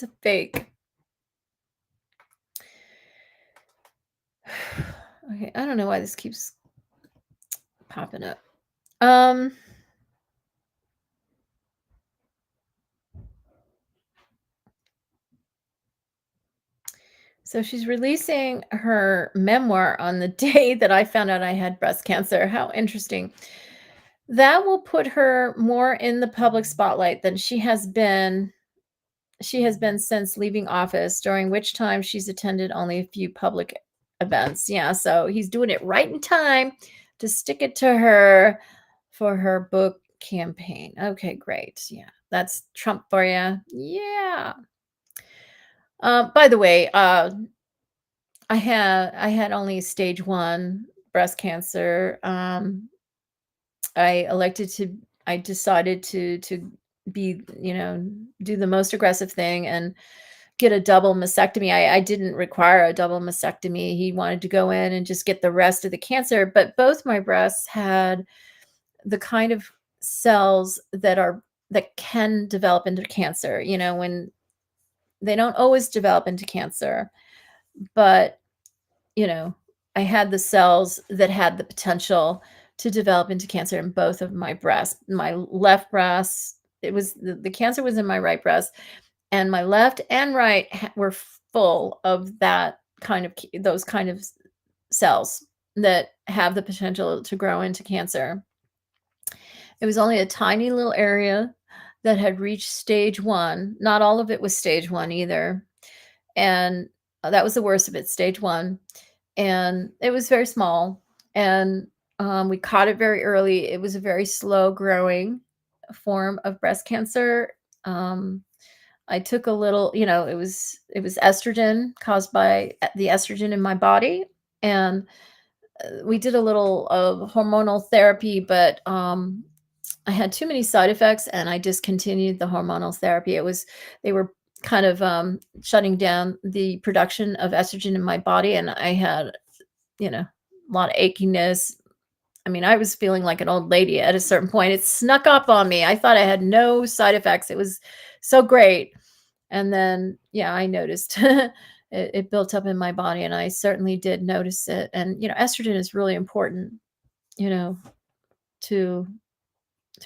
It's a fake. Okay, I don't know why this keeps popping up. Um, so she's releasing her memoir on the day that I found out I had breast cancer. How interesting. That will put her more in the public spotlight than she has been since leaving office, during which time she's attended only a few public events. Yeah, so he's doing it right in time to stick it to her for her book campaign. Okay, great. Yeah, that's Trump for you. Yeah. By the way, I had only stage one breast cancer. I elected to I decided to be, do the most aggressive thing and get a double mastectomy. I didn't require a double mastectomy. He wanted to go in and just get the rest of the cancer, but both my breasts had the kind of cells that can develop into cancer, when they don't always develop into cancer, but you know, I had the cells that had the potential to develop into cancer in both of my breasts. My left breast, it was the cancer was in my right breast, and my left and right were full of those kind of cells that have the potential to grow into cancer. It was only a tiny little area that had reached stage one. Not all of it was stage one either. And that was the worst of it, stage one, and it was very small, and we caught it very early. It was a very slow growing form of breast cancer. um, I took a little, it was estrogen, caused by the estrogen in my body, and we did a little of hormonal therapy, but I had too many side effects, and I discontinued the hormonal therapy. They were kind of shutting down the production of estrogen in my body, and I had, a lot of achiness. I mean, I was feeling like an old lady at a certain point. It snuck up on me. I thought I had no side effects. It was so great. And then, yeah, I noticed it built up in my body, and I certainly did notice it. And, estrogen is really important, you know, to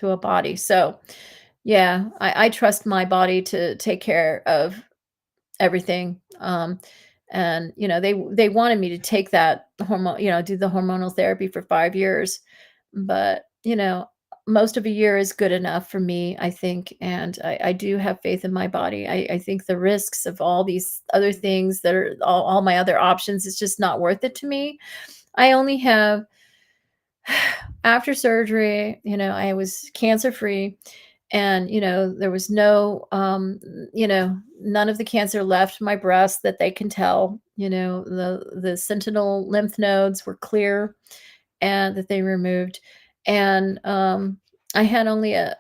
a body. So, yeah, I trust my body to take care of everything. And they wanted me to take that hormone, do the hormonal therapy for 5 years, but most of a year is good enough for me, I think, and I do have faith in my body. I think the risks of all these other things that are all my other options is just not worth it to me. I only have after surgery, I was cancer free, and there was no none of the cancer left my breast that they can tell. The sentinel lymph nodes were clear, and that they removed. And I had only I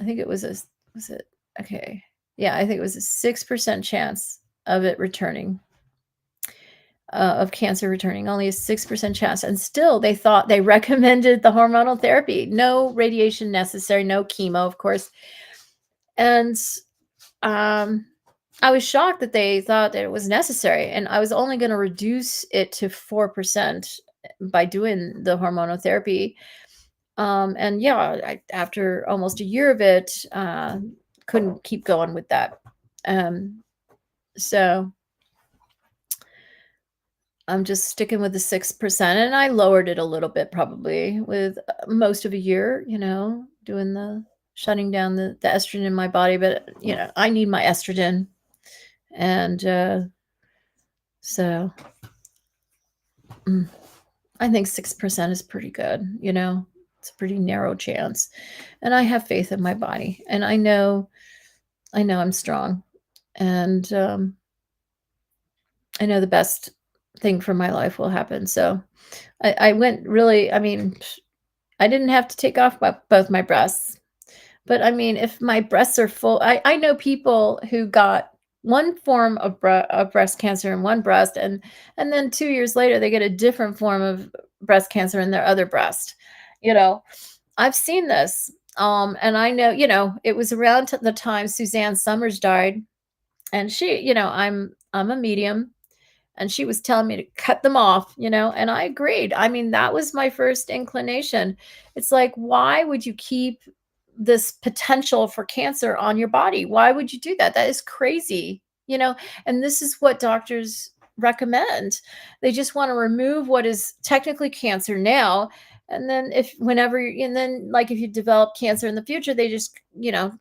think it was a was it okay, yeah, I think it was a 6% chance of it returning, of cancer returning, only a 6% chance. And still, they recommended the hormonal therapy. No radiation necessary, no chemo, of course. And um, I was shocked that they thought that it was necessary. And I was only going to reduce it to 4% by doing the hormonal therapy. And yeah, after almost a year of it, couldn't keep going with that. So I'm just sticking with the 6%, and I lowered it a little bit probably with most of a year, doing the shutting down the estrogen in my body, but I need my estrogen. And so mm, I think 6% is pretty good, it's a pretty narrow chance. And I have faith in my body, and I know I'm strong, and I know the best thing for my life will happen. So I went really, I mean, I didn't have to take off both my breasts. But I mean, if my breasts are full, I know people who got one form of breast cancer in one breast, and then 2 years later they get a different form of breast cancer in their other breast. You know, I've seen this, and I know, it was around the time Suzanne Summers died, And she, I'm a medium, and she was telling me to cut them off, and I agreed. I mean, that was my first inclination. It's like, why would you keep this potential for cancer on your body? Why would you do that? That is crazy, and this is what doctors recommend. They just want to remove what is technically cancer now. And then and then like if you develop cancer in the future, they just,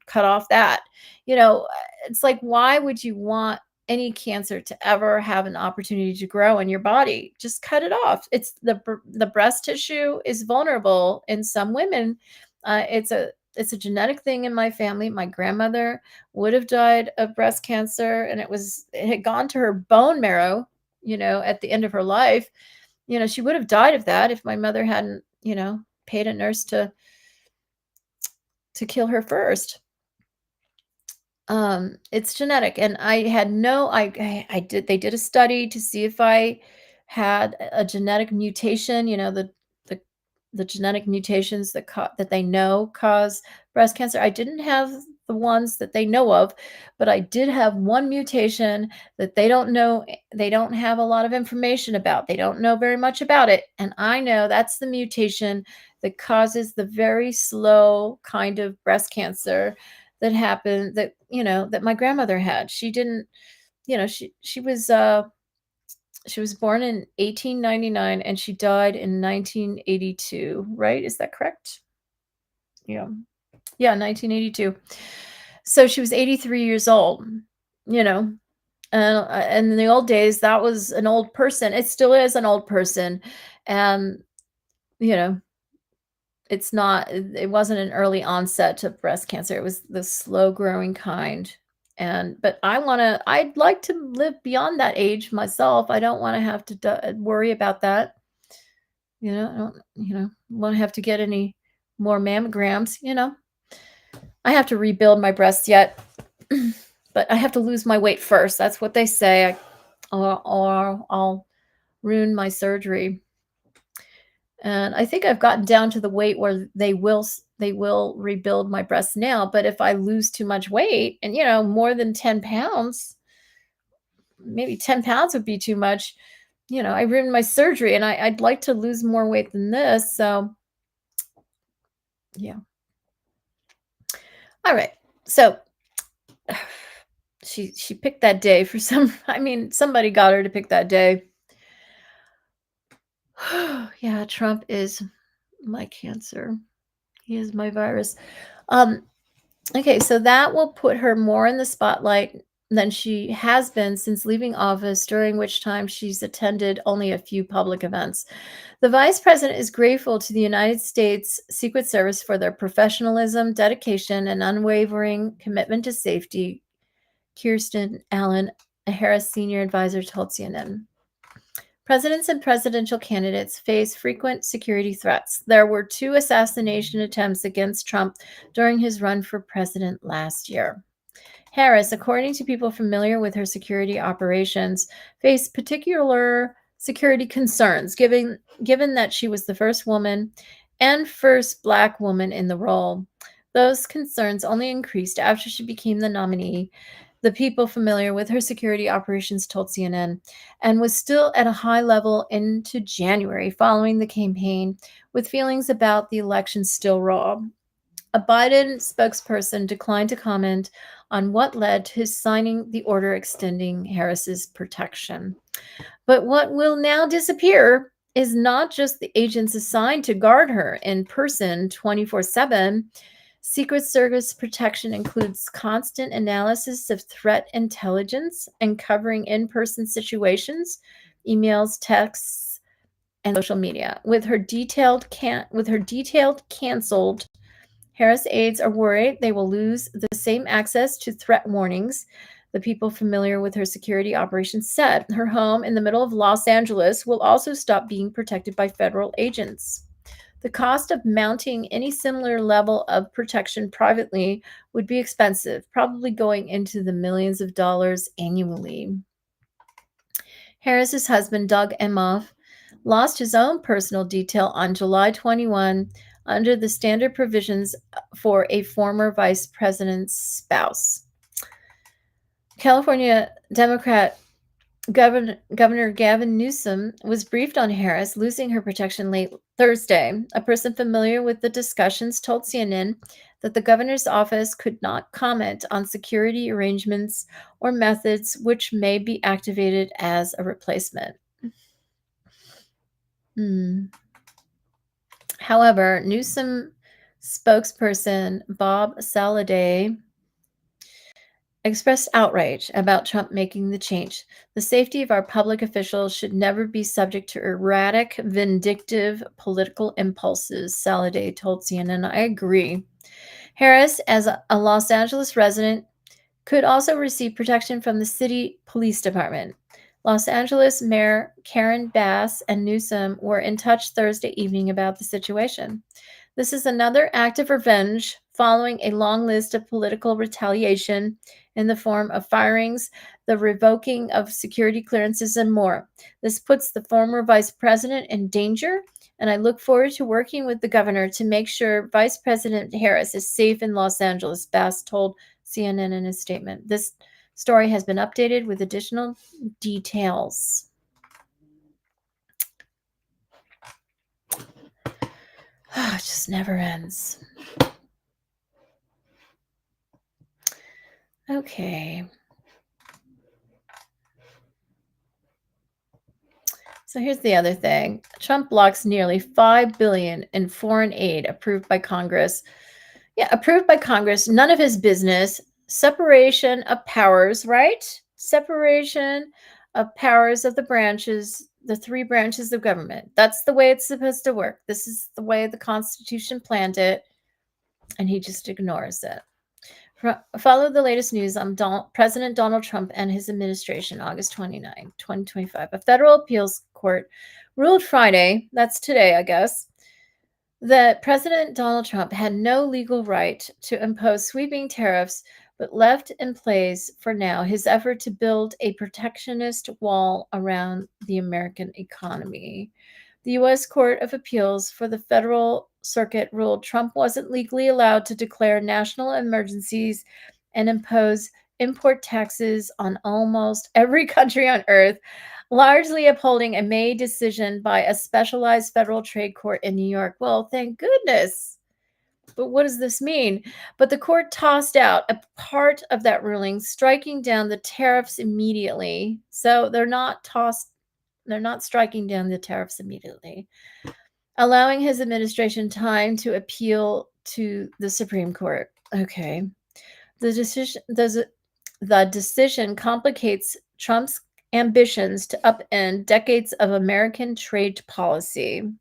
cut off that. You know, it's like, why would you want any cancer to ever have an opportunity to grow in your body? Just cut it off. It's the breast tissue is vulnerable in some women. It's a genetic thing in my family. My grandmother would have died of breast cancer, and it had gone to her bone marrow, at the end of her life. She would have died of that if my mother hadn't, paid a nurse to kill her first. It's genetic, and I had no I did they did a study to see if I had a genetic mutation, the the genetic mutations that they know cause breast cancer. I didn't have the ones that they know of, but I did have one mutation that they don't know. They don't have a lot of information about. They don't know very much about it, and I know that's the mutation that causes the very slow kind of breast cancer that happened, that my grandmother had. She didn't, she was born in 1899 and she died in 1982, right? Is that correct? Yeah. Yeah, 1982. So she was 83 years old, you know. And in the old days, that was an old person. It still is an old person. And, you know, it wasn't an early onset of breast cancer. It was the slow growing kind. But I'd like to live beyond that age myself. I don't want to have to worry about that. I don't, want to have to get any more mammograms. I have to rebuild my breasts yet, but I have to lose my weight first. That's what they say. Or I'll ruin my surgery. And I think I've gotten down to the weight where they will rebuild my breasts now. But if I lose too much weight and, more than 10 pounds, maybe 10 pounds would be too much. I ruined my surgery, and I'd like to lose more weight than this. So, yeah. All right. So she picked that day for somebody got her to pick that day. Yeah, Trump is my cancer. He is my virus. Um, okay, so that will put her more in the spotlight than she has been since leaving office, during which time she's attended only a few public events. The vice president is grateful to the United States Secret Service for their professionalism, dedication, and unwavering commitment to safety, Kirsten Allen, a Harris senior advisor, told CNN. Presidents and presidential candidates face frequent security threats. There were 2 assassination attempts against Trump during his run for president last year. Harris, according to people familiar with her security operations, faced particular security concerns, given that she was the first woman and first Black woman in the role. Those concerns only increased after she became the nominee, the people familiar with her security operations told CNN, and was still at a high level into January following the campaign, with feelings about the election still raw. A Biden spokesperson declined to comment on what led to his signing the order extending Harris's protection. But what will now disappear is not just the agents assigned to guard her in person 24/7. Secret Service protection includes constant analysis of threat intelligence and covering in-person situations, emails, texts, and social media. With her detailed canceled, Harris aides are worried they will lose the same access to threat warnings. The people familiar with her security operations said her home in the middle of Los Angeles will also stop being protected by federal agents. The cost of mounting any similar level of protection privately would be expensive, probably going into the millions of dollars annually. Harris's husband, Doug Emhoff, lost his own personal detail on July 21 under the standard provisions for a former vice president's spouse. California Democrat Governor Gavin Newsom was briefed on Harris losing her protection late Thursday. A person familiar with the discussions told CNN that the governor's office could not comment on security arrangements or methods which may be activated as a replacement. Hmm. However, Newsom spokesperson Bob Saladay expressed outrage about Trump making the change. The safety of our public officials should never be subject to erratic, vindictive political impulses, Saladay told CNN. I agree. Harris, as a Los Angeles resident, could also receive protection from the city police department. Los Angeles Mayor Karen Bass and Newsom were in touch Thursday evening about the situation. This is another act of revenge following a long list of political retaliation in the form of firings, the revoking of security clearances, and more. This puts the former vice president in danger, and I look forward to working with the governor to make sure Vice President Harris is safe in Los Angeles, Bass told CNN in a statement. This story has been updated with additional details. It just never ends. Okay. So here's the other thing. Trump blocks nearly $5 billion in foreign aid approved by Congress. Yeah, approved by Congress. None of his business. Separation of powers, right? Separation of powers of the branches, the three branches of government. That's the way it's supposed to work. This is the way the Constitution planned it, and he just ignores it. Follow the latest news on President Donald Trump and his administration, August 29, 2025. A federal appeals court ruled Friday, that's today, I guess, that President Donald Trump had no legal right to impose sweeping tariffs, but left in place for now his effort to build a protectionist wall around the American economy. The U.S. Court of Appeals for the Federal Circuit ruled Trump wasn't legally allowed to declare national emergencies and impose import taxes on almost every country on earth, largely upholding a May decision by a specialized federal trade court in New York. Well, thank goodness. But what does this mean? But the court tossed out a part of that ruling, striking down the tariffs immediately. So they're not striking down the tariffs immediately, allowing his administration time to appeal to the Supreme Court. Okay. The decision complicates Trump's ambitions to upend decades of American trade policy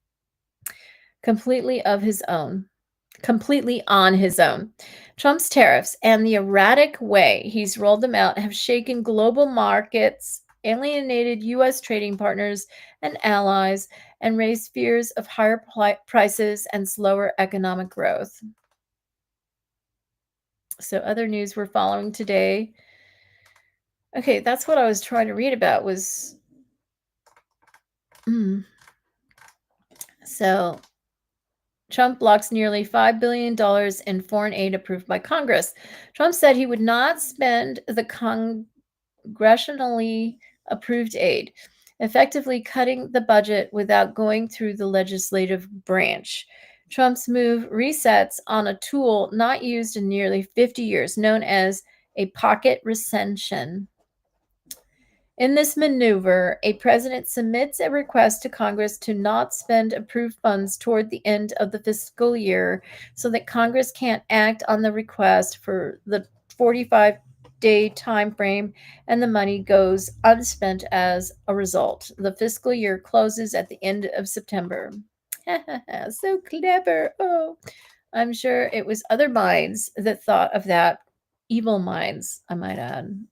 completely on his own. Trump's tariffs and the erratic way he's rolled them out have shaken global markets, alienated U.S. trading partners and allies, and raised fears of higher prices and slower economic growth. So other news we're following today. Okay, that's what I was trying to read about was so Trump blocks nearly $5 billion in foreign aid approved by Congress. Trump said he would not spend the congressionally approved aid, effectively cutting the budget without going through the legislative branch. Trump's move resets on a tool not used in nearly 50 years, known as a pocket recension. In this maneuver, a president submits a request to Congress to not spend approved funds toward the end of the fiscal year so that Congress can't act on the request for the 45-day time frame, and the money goes unspent as a result. The fiscal year closes at the end of September. So clever. Oh, I'm sure it was other minds that thought of that. Evil minds, I might add.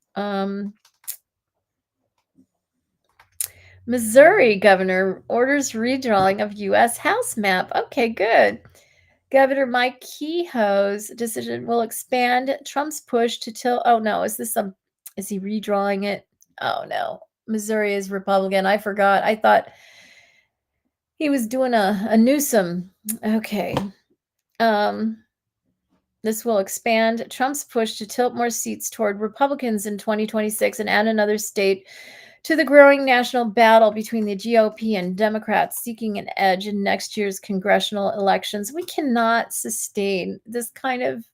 Missouri governor orders redrawing of U.S. House map. Okay, good. Governor Mike Kehoe's decision will expand Trump's push to tilt. Oh no, is he redrawing it? Oh no. Missouri is Republican. I forgot. I thought he was doing a Newsom. Okay. This will expand Trump's push to tilt more seats toward Republicans in 2026 and add another state to the growing national battle between the GOP and Democrats seeking an edge in next year's congressional elections. We cannot sustain this kind of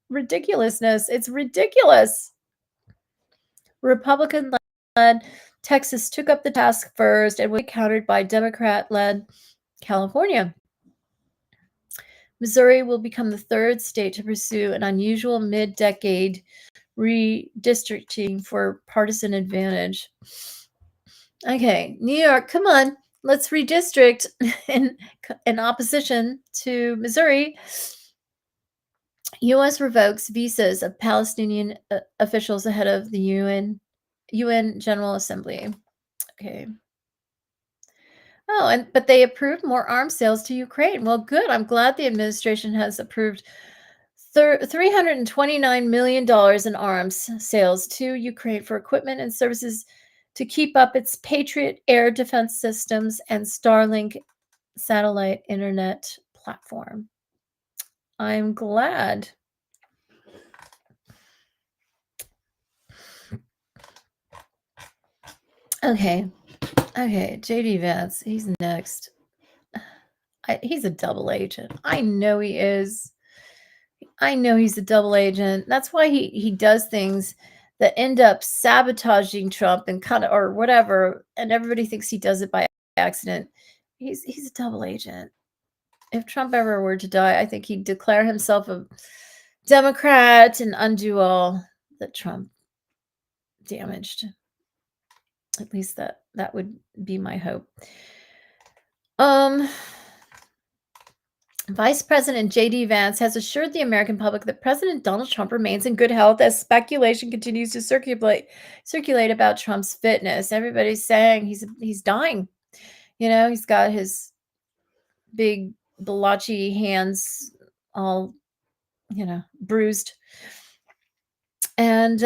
ridiculousness. It's ridiculous. Republican-led Texas took up the task first and was countered by Democrat-led California. Missouri will become the third state to pursue an unusual mid-decade redistricting for partisan advantage. Okay, New York, come on, let's redistrict in opposition to Missouri. U.S. revokes visas of Palestinian officials ahead of the UN General Assembly. Okay. Oh, but they approved more arms sales to Ukraine. Well, good. I'm glad the administration has approved $329 million in arms sales to Ukraine for equipment and services to keep up its Patriot air defense systems and Starlink satellite internet platform. I'm glad. Okay, JD Vance, he's next. He's a double agent. I know he is. I know he's a double agent. That's why he does things that end up sabotaging Trump and kind of or whatever, and everybody thinks he does it by accident. He's a double agent. If Trump ever were to die, I think he'd declare himself a Democrat and undo all that Trump damaged. At least that would be my hope. Vice President J.D. Vance has assured the American public that President Donald Trump remains in good health as speculation continues to circulate about Trump's fitness. Everybody's saying he's dying. You know, he's got his big blotchy hands all, bruised. And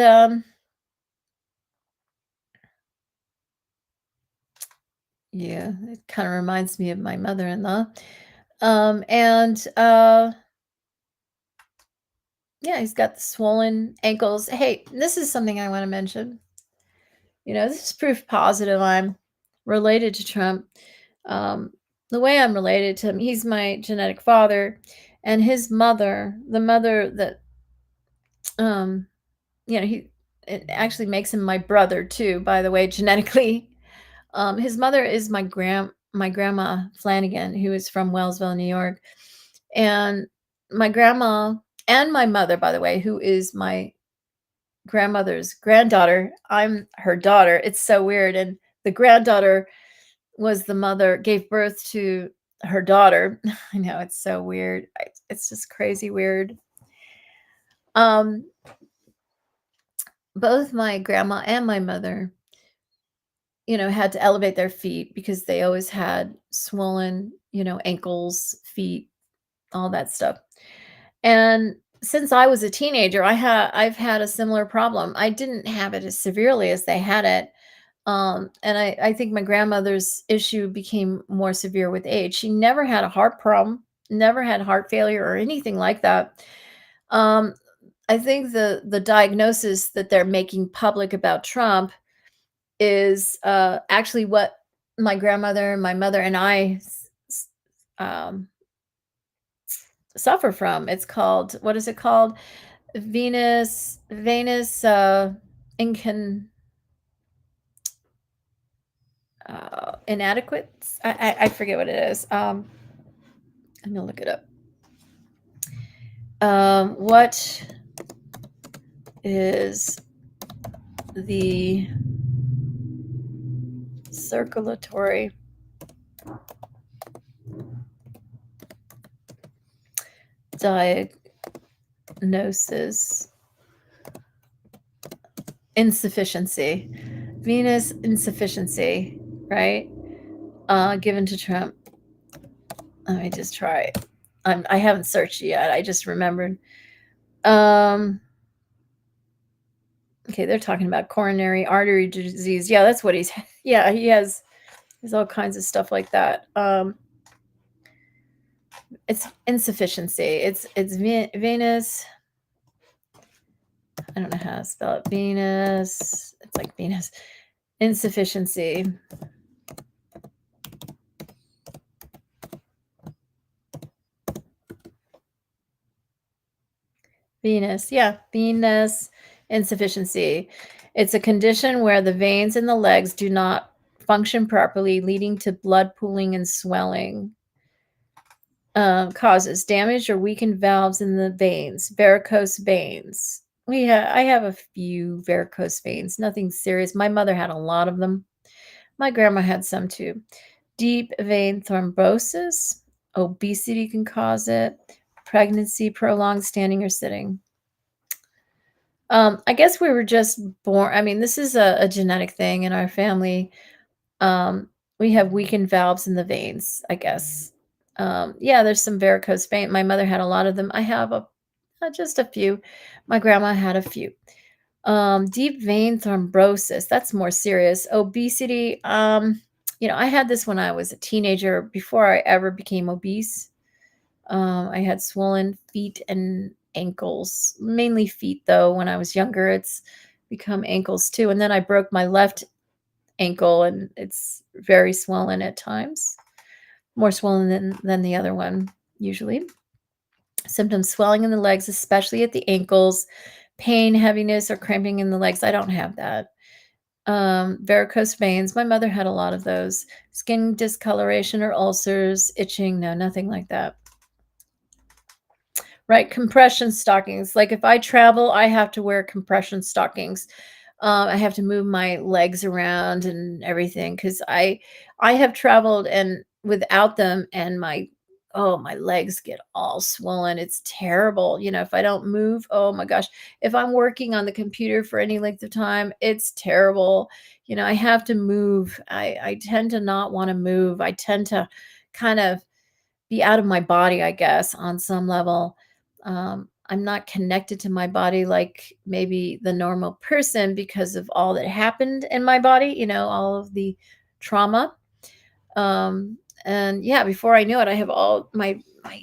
yeah, it kind of reminds me of my mother-in-law. Yeah, he's got the swollen ankles. Hey, this is something I want to mention. This is proof positive I'm related to Trump. The way I'm related to him, he's my genetic father, and his mother, the mother that, it actually makes him my brother too, by the way, genetically. His mother is my grandma Flanagan, who is from Wellsville, New York. And my grandma and my mother, by the way, who is my grandmother's granddaughter. I'm her daughter. It's so weird. And the granddaughter was the mother, gave birth to her daughter. I know, it's so weird. It's just crazy weird. Both my grandma and my mother, had to elevate their feet because they always had swollen, ankles, feet, all that stuff. And since I was a teenager, I've had a similar problem. I didn't have it as severely as they had it. And I think my grandmother's issue became more severe with age. She never had a heart problem, never had heart failure or anything like that. I think the diagnosis that they're making public about Trump is actually what my grandmother, my mother, and I suffer from. It's called, what is it called? Venus inadequate. I forget what it is. I'm gonna look it up. What is the circulatory diagnosis? Insufficiency, venous insufficiency, right? Given to Trump. Let me just try it. I haven't searched yet. I just remembered. Okay, they're talking about coronary artery disease. Yeah, that's what he has all kinds of stuff like that. It's insufficiency. It's venous I don't know how to spell it. Venous. It's like Venus. Insufficiency. Venous. Yeah, venous insufficiency. It's a condition where the veins in the legs do not function properly, leading to blood pooling and swelling. Causes damage or weakened valves in the veins. Varicose veins. I have a few varicose veins, nothing serious. My mother had a lot of them. My grandma had some too. Deep vein thrombosis. Obesity can cause it. Pregnancy, prolonged standing or sitting. I guess we were just born. I mean, this is a genetic thing in our family. We have weakened valves in the veins, I guess. Yeah, there's some varicose vein. My mother had a lot of them. I have just a few. My grandma had a few. Deep vein thrombosis. That's more serious. Obesity. I had this when I was a teenager before I ever became obese. I had swollen feet and ankles, mainly feet though. When I was younger, it's become ankles too. And then I broke my left ankle and it's very swollen at times, more swollen than the other one usually. Symptoms: swelling in the legs, especially at the ankles, pain, heaviness, or cramping in the legs. I don't have that. Varicose veins. My mother had a lot of those. Skin discoloration or ulcers, itching. No, nothing like that. Right, compression stockings. Like if I travel, I have to wear compression stockings. I have to move my legs around and everything because I have traveled and without them, and my legs get all swollen. It's terrible. If I don't move, oh my gosh. If I'm working on the computer for any length of time, it's terrible. I have to move. I tend to not want to move. I tend to kind of be out of my body, I guess, on some level. I'm not connected to my body like maybe the normal person because of all that happened in my body, all of the trauma. And yeah, before I knew it, I have all my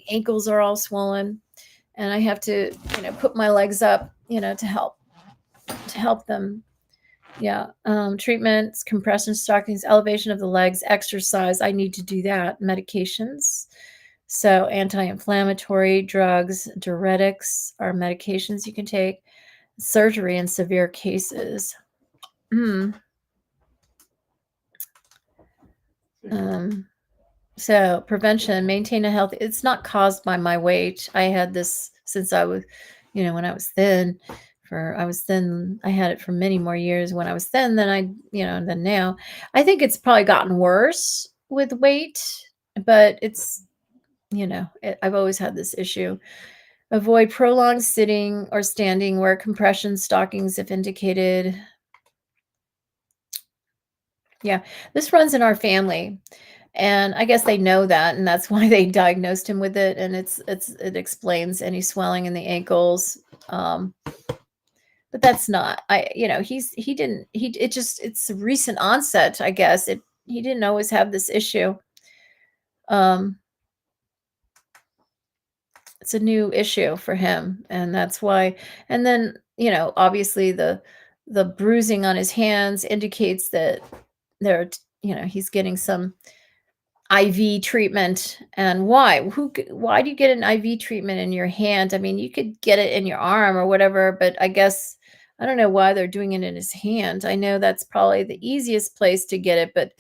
ankles are all swollen, and I have to, put my legs up, to help them. Yeah. Treatments, compression stockings, elevation of the legs, exercise. I need to do that. Medications. So anti-inflammatory drugs, diuretics are medications you can take. Surgery in severe cases. Hmm. Um, so prevention, maintain a healthy. It's not caused by my weight. I had this since I was, when I was thin. I was thin. I had it for many more years when I was thin than now. I think it's probably gotten worse with weight, but I've always had this issue. Avoid prolonged sitting or standing. Wear compression stockings if indicated. Yeah, this runs in our family, and I guess they know that, and that's why they diagnosed him with it. And it explains any swelling in the ankles. But that's not. It's recent onset. I guess he didn't always have this issue. Um, it's a new issue for him, and that's why. And then obviously the bruising on his hands indicates that he's getting some IV treatment. And why do you get an IV treatment in your hand? I mean, you could get it in your arm or whatever, but I guess I don't know why they're doing it in his hand. I know that's probably the easiest place to get it, but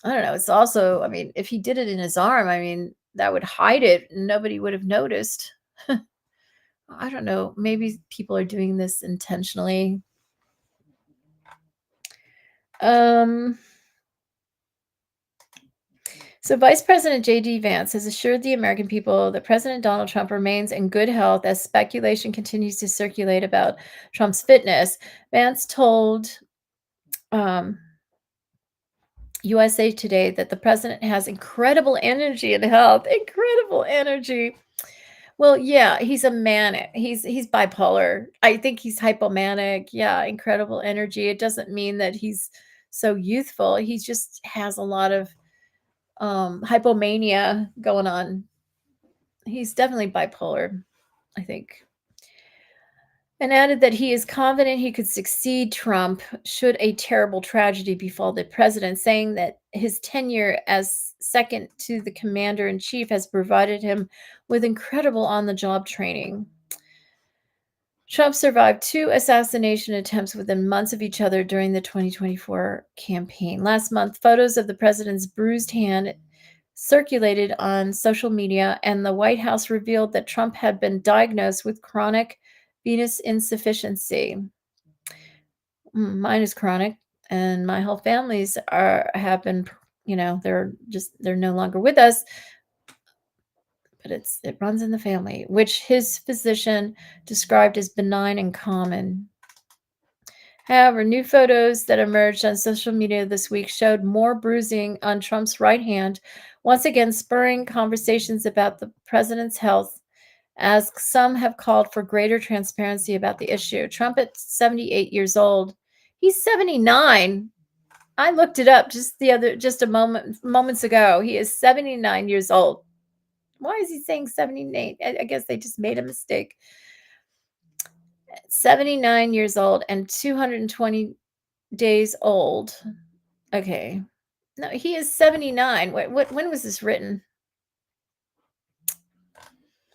I don't know. It's also, I mean, if he did it in his arm, I mean, that would hide it and nobody would have noticed. I don't know. Maybe people are doing this intentionally. Um, So Vice President J.D. Vance has assured the American people that President Donald Trump remains in good health as speculation continues to circulate about Trump's fitness. Vance told um, USA Today that the president has incredible energy and health. Incredible energy. Well, yeah, he's a manic. He's bipolar. I think he's hypomanic. Yeah, incredible energy. It doesn't mean that he's so youthful. He just has a lot of hypomania going on. He's definitely bipolar, I think. and added that he is confident he could succeed Trump should a terrible tragedy befall the president, saying that his tenure as second to the commander in chief has provided him with incredible on the job training. Trump survived 2 assassination attempts within months of each other during the 2024 campaign. Last month, photos of the president's bruised hand circulated on social media, and the White House revealed that Trump had been diagnosed with chronic venous insufficiency. Mine is chronic, and my whole families have been, they're no longer with us, but it runs in the family, which his physician described as benign and common. However, new photos that emerged on social media this week showed more bruising on Trump's right hand, once again spurring conversations about the president's health, as some have called for greater transparency about the issue. Trump at 78 years old. He's 79. I looked it up just moments ago. He is 79 years old. Why is he saying 78? I guess they just made a mistake. 79 years old and 220 days old. Okay. No, he is 79. When was this written?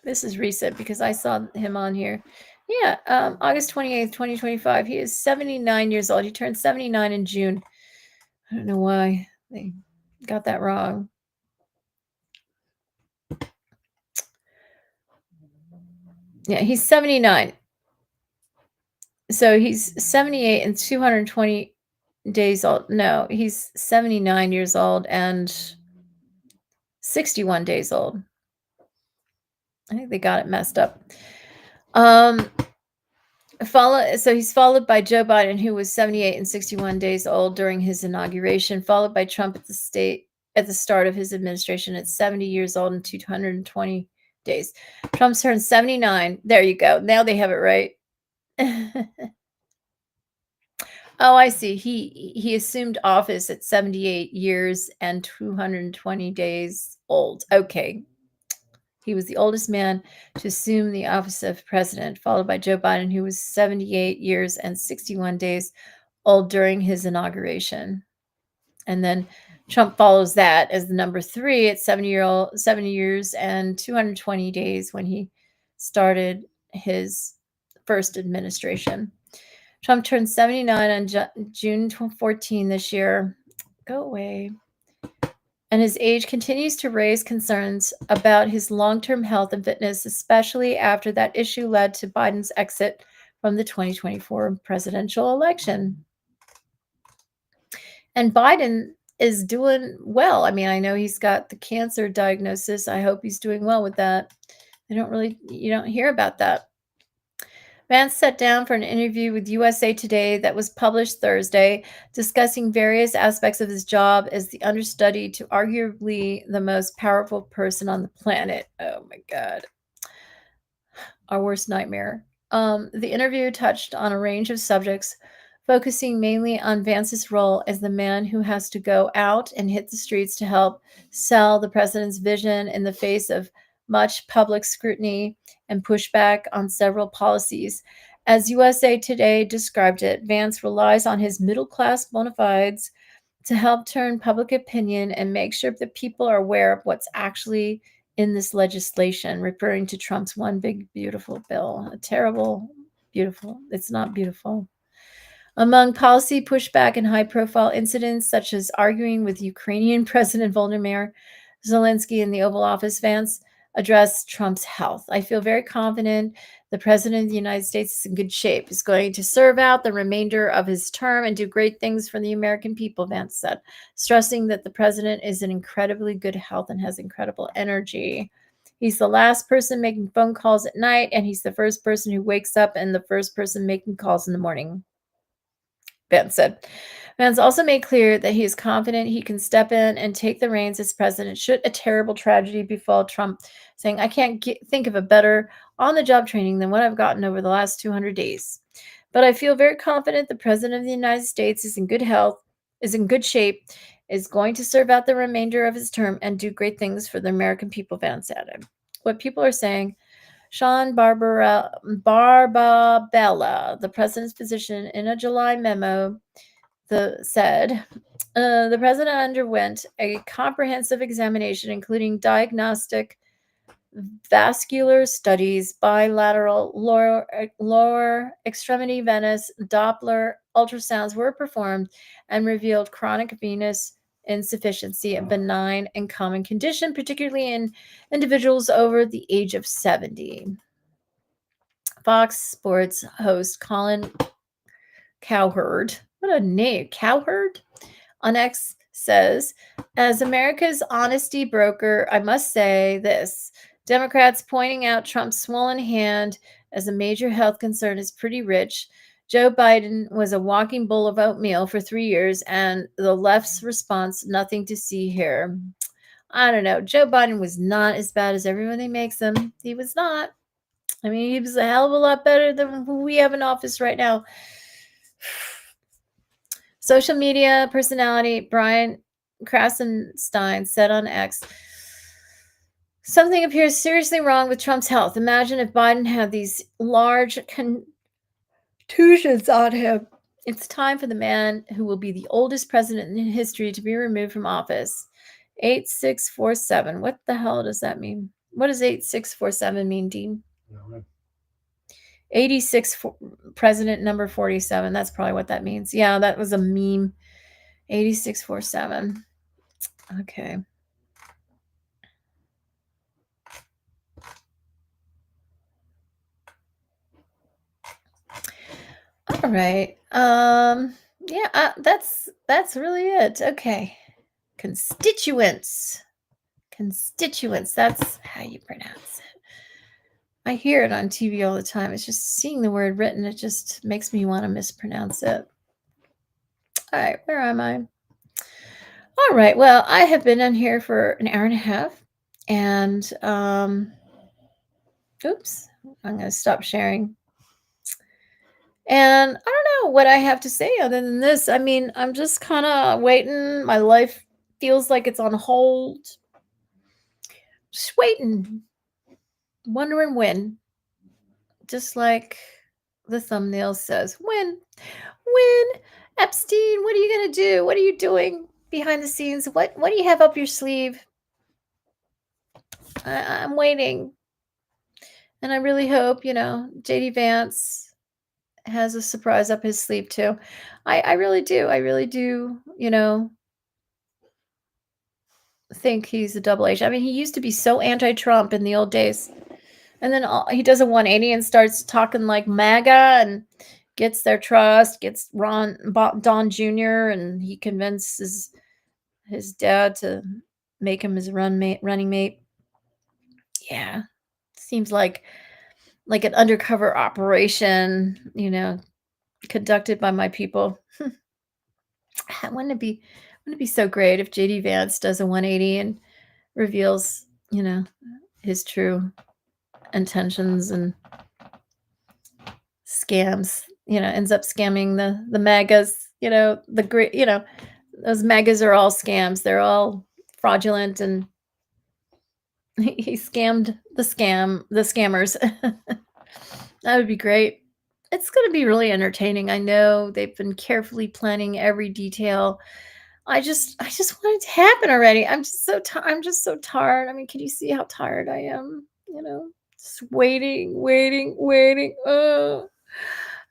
This is recent because I saw him on here. Yeah, August 28th, 2025. He is 79 years old. He turned 79 in June. I don't know why they got that wrong. Yeah, he's 79. So he's 78 and 220 days old. No, he's 79 years old and 61 days old. I think they got it messed up. So he's followed by Joe Biden, who was 78 and 61 days old during his inauguration, followed by Trump at the start of his administration at 70 years old and 220 days. Trump's turned 79. There you go. Now they have it right. Oh, I see. He assumed office at 78 years and 220 days old. Okay. He was the oldest man to assume the office of president, followed by Joe Biden, who was 78 years and 61 days old during his inauguration. And then Trump follows that as the number 3 at 70 years and 220 days when he started his first administration. Trump turned 79 on June 14 this year. Go away. And his age continues to raise concerns about his long-term health and fitness, especially after that issue led to Biden's exit from the 2024 presidential election. And Biden is doing well. I mean, I know he's got the cancer diagnosis. I hope he's doing well with that. You don't hear about that. Vance sat down for an interview with USA Today that was published Thursday, discussing various aspects of his job as the understudy to arguably the most powerful person on the planet. Oh my God. Our worst nightmare. The interview touched on a range of subjects, focusing mainly on Vance's role as the man who has to go out and hit the streets to help sell the president's vision in the face of much public scrutiny and pushback on several policies. As USA Today described it, Vance relies on his middle-class bona fides to help turn public opinion and make sure that people are aware of what's actually in this legislation, referring to Trump's one big beautiful bill. A terrible, beautiful. It's not beautiful. Among policy pushback and high-profile incidents, such as arguing with Ukrainian President Volodymyr Zelensky in the Oval Office, Vance addressed Trump's health. I feel very confident the President of the United States is in good shape, is going to serve out the remainder of his term and do great things for the American people, Vance said, stressing that the President is in incredibly good health and has incredible energy. He's the last person making phone calls at night, and he's the first person who wakes up and the first person making calls in the morning, Vance said. Vance also made clear that he is confident he can step in and take the reins as president should a terrible tragedy befall Trump, saying, I can't think of a better on-the-job training than what I've gotten over the last 200 days. But I feel very confident the president of the United States is in good health, is in good shape, is going to serve out the remainder of his term and do great things for the American people, Vance added. What people are saying, Sean Barbabella, the president's position, in a July memo, said the president underwent a comprehensive examination, including diagnostic vascular studies, bilateral lower extremity venous Doppler ultrasounds were performed and revealed chronic venous insufficiency, a benign and common condition, particularly in individuals over the age of 70. Fox Sports host Colin Cowherd, what a name, Cowherd, on X says, as America's honesty broker, I must say this. Democrats pointing out Trump's swollen hand as a major health concern is pretty rich. Joe Biden was a walking bowl of oatmeal for 3 years, and the left's response, nothing to see here. I don't know. Joe Biden was not as bad as everybody makes him. He was not. I mean, he was a hell of a lot better than who we have in office right now. Social media personality Brian Krasenstein said on X, something appears seriously wrong with Trump's health. Imagine if Biden had these large contusions on him. It's time for the man who will be the oldest president in history to be removed from office. 8647. What the hell does that mean? What does 8647 mean, Dean? 86 president number 47. That's probably what that means. Yeah, that was a meme. 8647. Okay. All right. Yeah, that's really it. Okay. Constituents. That's how you pronounce it. I hear it on TV all the time. It's just seeing the word written, it just makes me want to mispronounce it. All right, where am I? All right, well, I have been on here for an hour and a half, and oops, I'm going to stop sharing. And I don't know what I have to say other than this. I mean, I'm just kind of waiting. My life feels like it's on hold. Just waiting. Wondering when. Just like the thumbnail says. When? Epstein, what are you going to do? What are you doing behind the scenes? What do you have up your sleeve? I'm waiting. And I really hope, J.D. Vance has a surprise up his sleeve too. I really do. I really do, think he's a double agent. I mean, he used to be so anti-Trump in the old days. And then he does a 180 and starts talking like MAGA and gets their trust, gets Don Jr., and he convinces his dad to make him his running mate. Yeah. Seems like an undercover operation, conducted by my people. Wouldn't it be so great if JD Vance does a 180 and reveals, his true intentions and scams, ends up scamming the MAGAs, the great, those MAGAs are all scams. They're all fraudulent, and he scammed the scammers. That would be great. It's going to be really entertaining. I know they've been carefully planning every detail. I just want it to happen already. I'm just so tired. I mean, can you see how tired I am? Just waiting. Oh,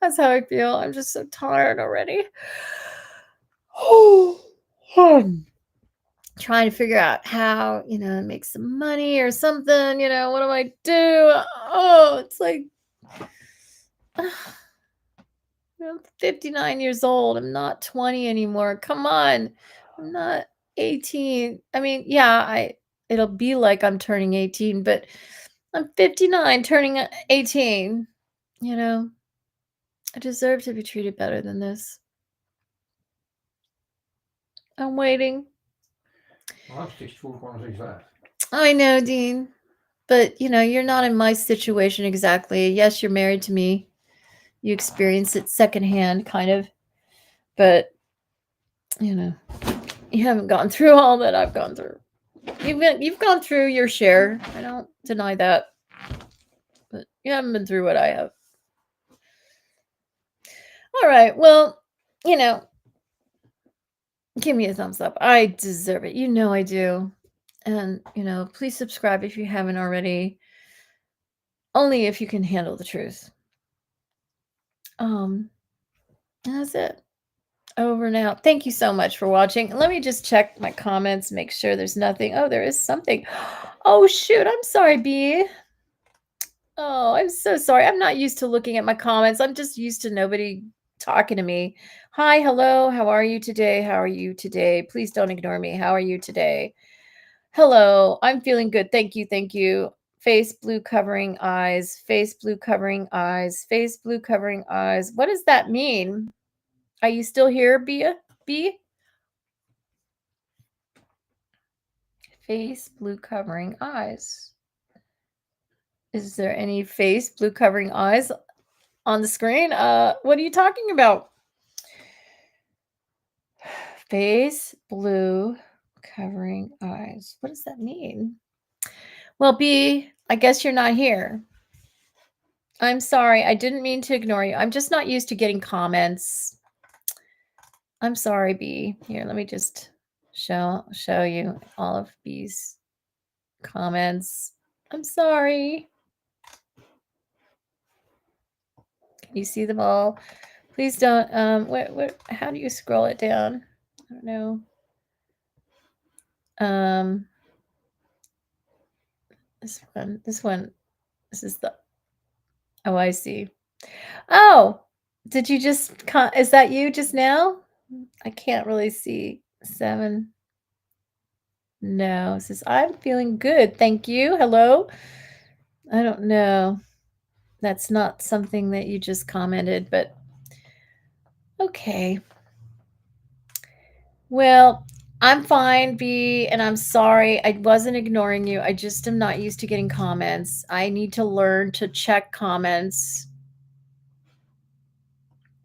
that's how I feel. I'm just so tired already. Oh, trying to figure out how, make some money or something. What do I do? Oh, it's like, I'm 59 years old. I'm not 20 anymore. Come on. I'm not 18. I mean, yeah, it'll be like I'm turning 18, but I'm 59 turning 18. I deserve to be treated better than this. I'm waiting. Well, I'm that. I know, Dean. But, you're not in my situation exactly. Yes, you're married to me. You experience it secondhand, kind of. But, you haven't gone through all that I've gone through. You've gone through your share. I don't deny that. but you haven't been through what I have. All right. Well, you know, give me a thumbs up. I deserve it. You know I do. And, please subscribe if you haven't already. Only if you can handle the truth. And that's it. Over and out. Thank you so much for watching. Let me just check my comments, make sure there's nothing. Oh, there is something. Oh, shoot. I'm sorry, B. Oh, I'm so sorry. I'm not used to looking at my comments. I'm just used to nobody talking to me. Hi, hello. How are you today? How are you today? Please don't ignore me. How are you today? Hello. I'm feeling good. Thank you. Thank you. Face blue covering eyes. Face blue covering eyes. Face blue covering eyes. What does that mean? Are you still here, B? B? Face blue covering eyes. Is there any face blue covering eyes on the screen? What are you talking about? Face blue covering eyes. What does that mean? Well, B, I guess you're not here. I'm sorry. I didn't mean to ignore you. I'm just not used to getting comments. I'm sorry, B. Here, let me just show you all of B's comments. I'm sorry. Can you see them all? Please don't. How do you scroll it down? I don't know. This one. This is the. Oh, I see. Oh, did you just? Is that you just now? I can't really see 7. No, it says I'm feeling good. Thank you. Hello. I don't know. That's not something that you just commented, but okay. Well, I'm fine, B, and I'm sorry. I wasn't ignoring you. I just am not used to getting comments. I need to learn to check comments.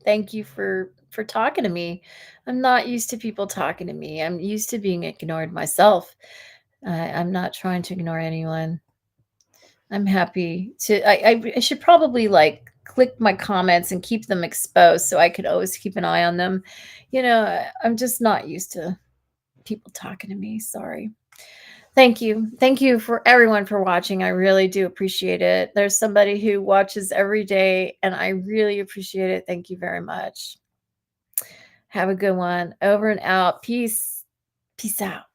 Thank you for talking to me. I'm not used to people talking to me. I'm used to being ignored myself. I'm not trying to ignore anyone. I'm happy to. I should probably click my comments and keep them exposed so I could always keep an eye on them. I'm just not used to people talking to me. Sorry. Thank you. Thank you for everyone for watching. I really do appreciate it. There's somebody who watches every day, and I really appreciate it. Thank you very much. Have a good one. Over and out. Peace. Peace out.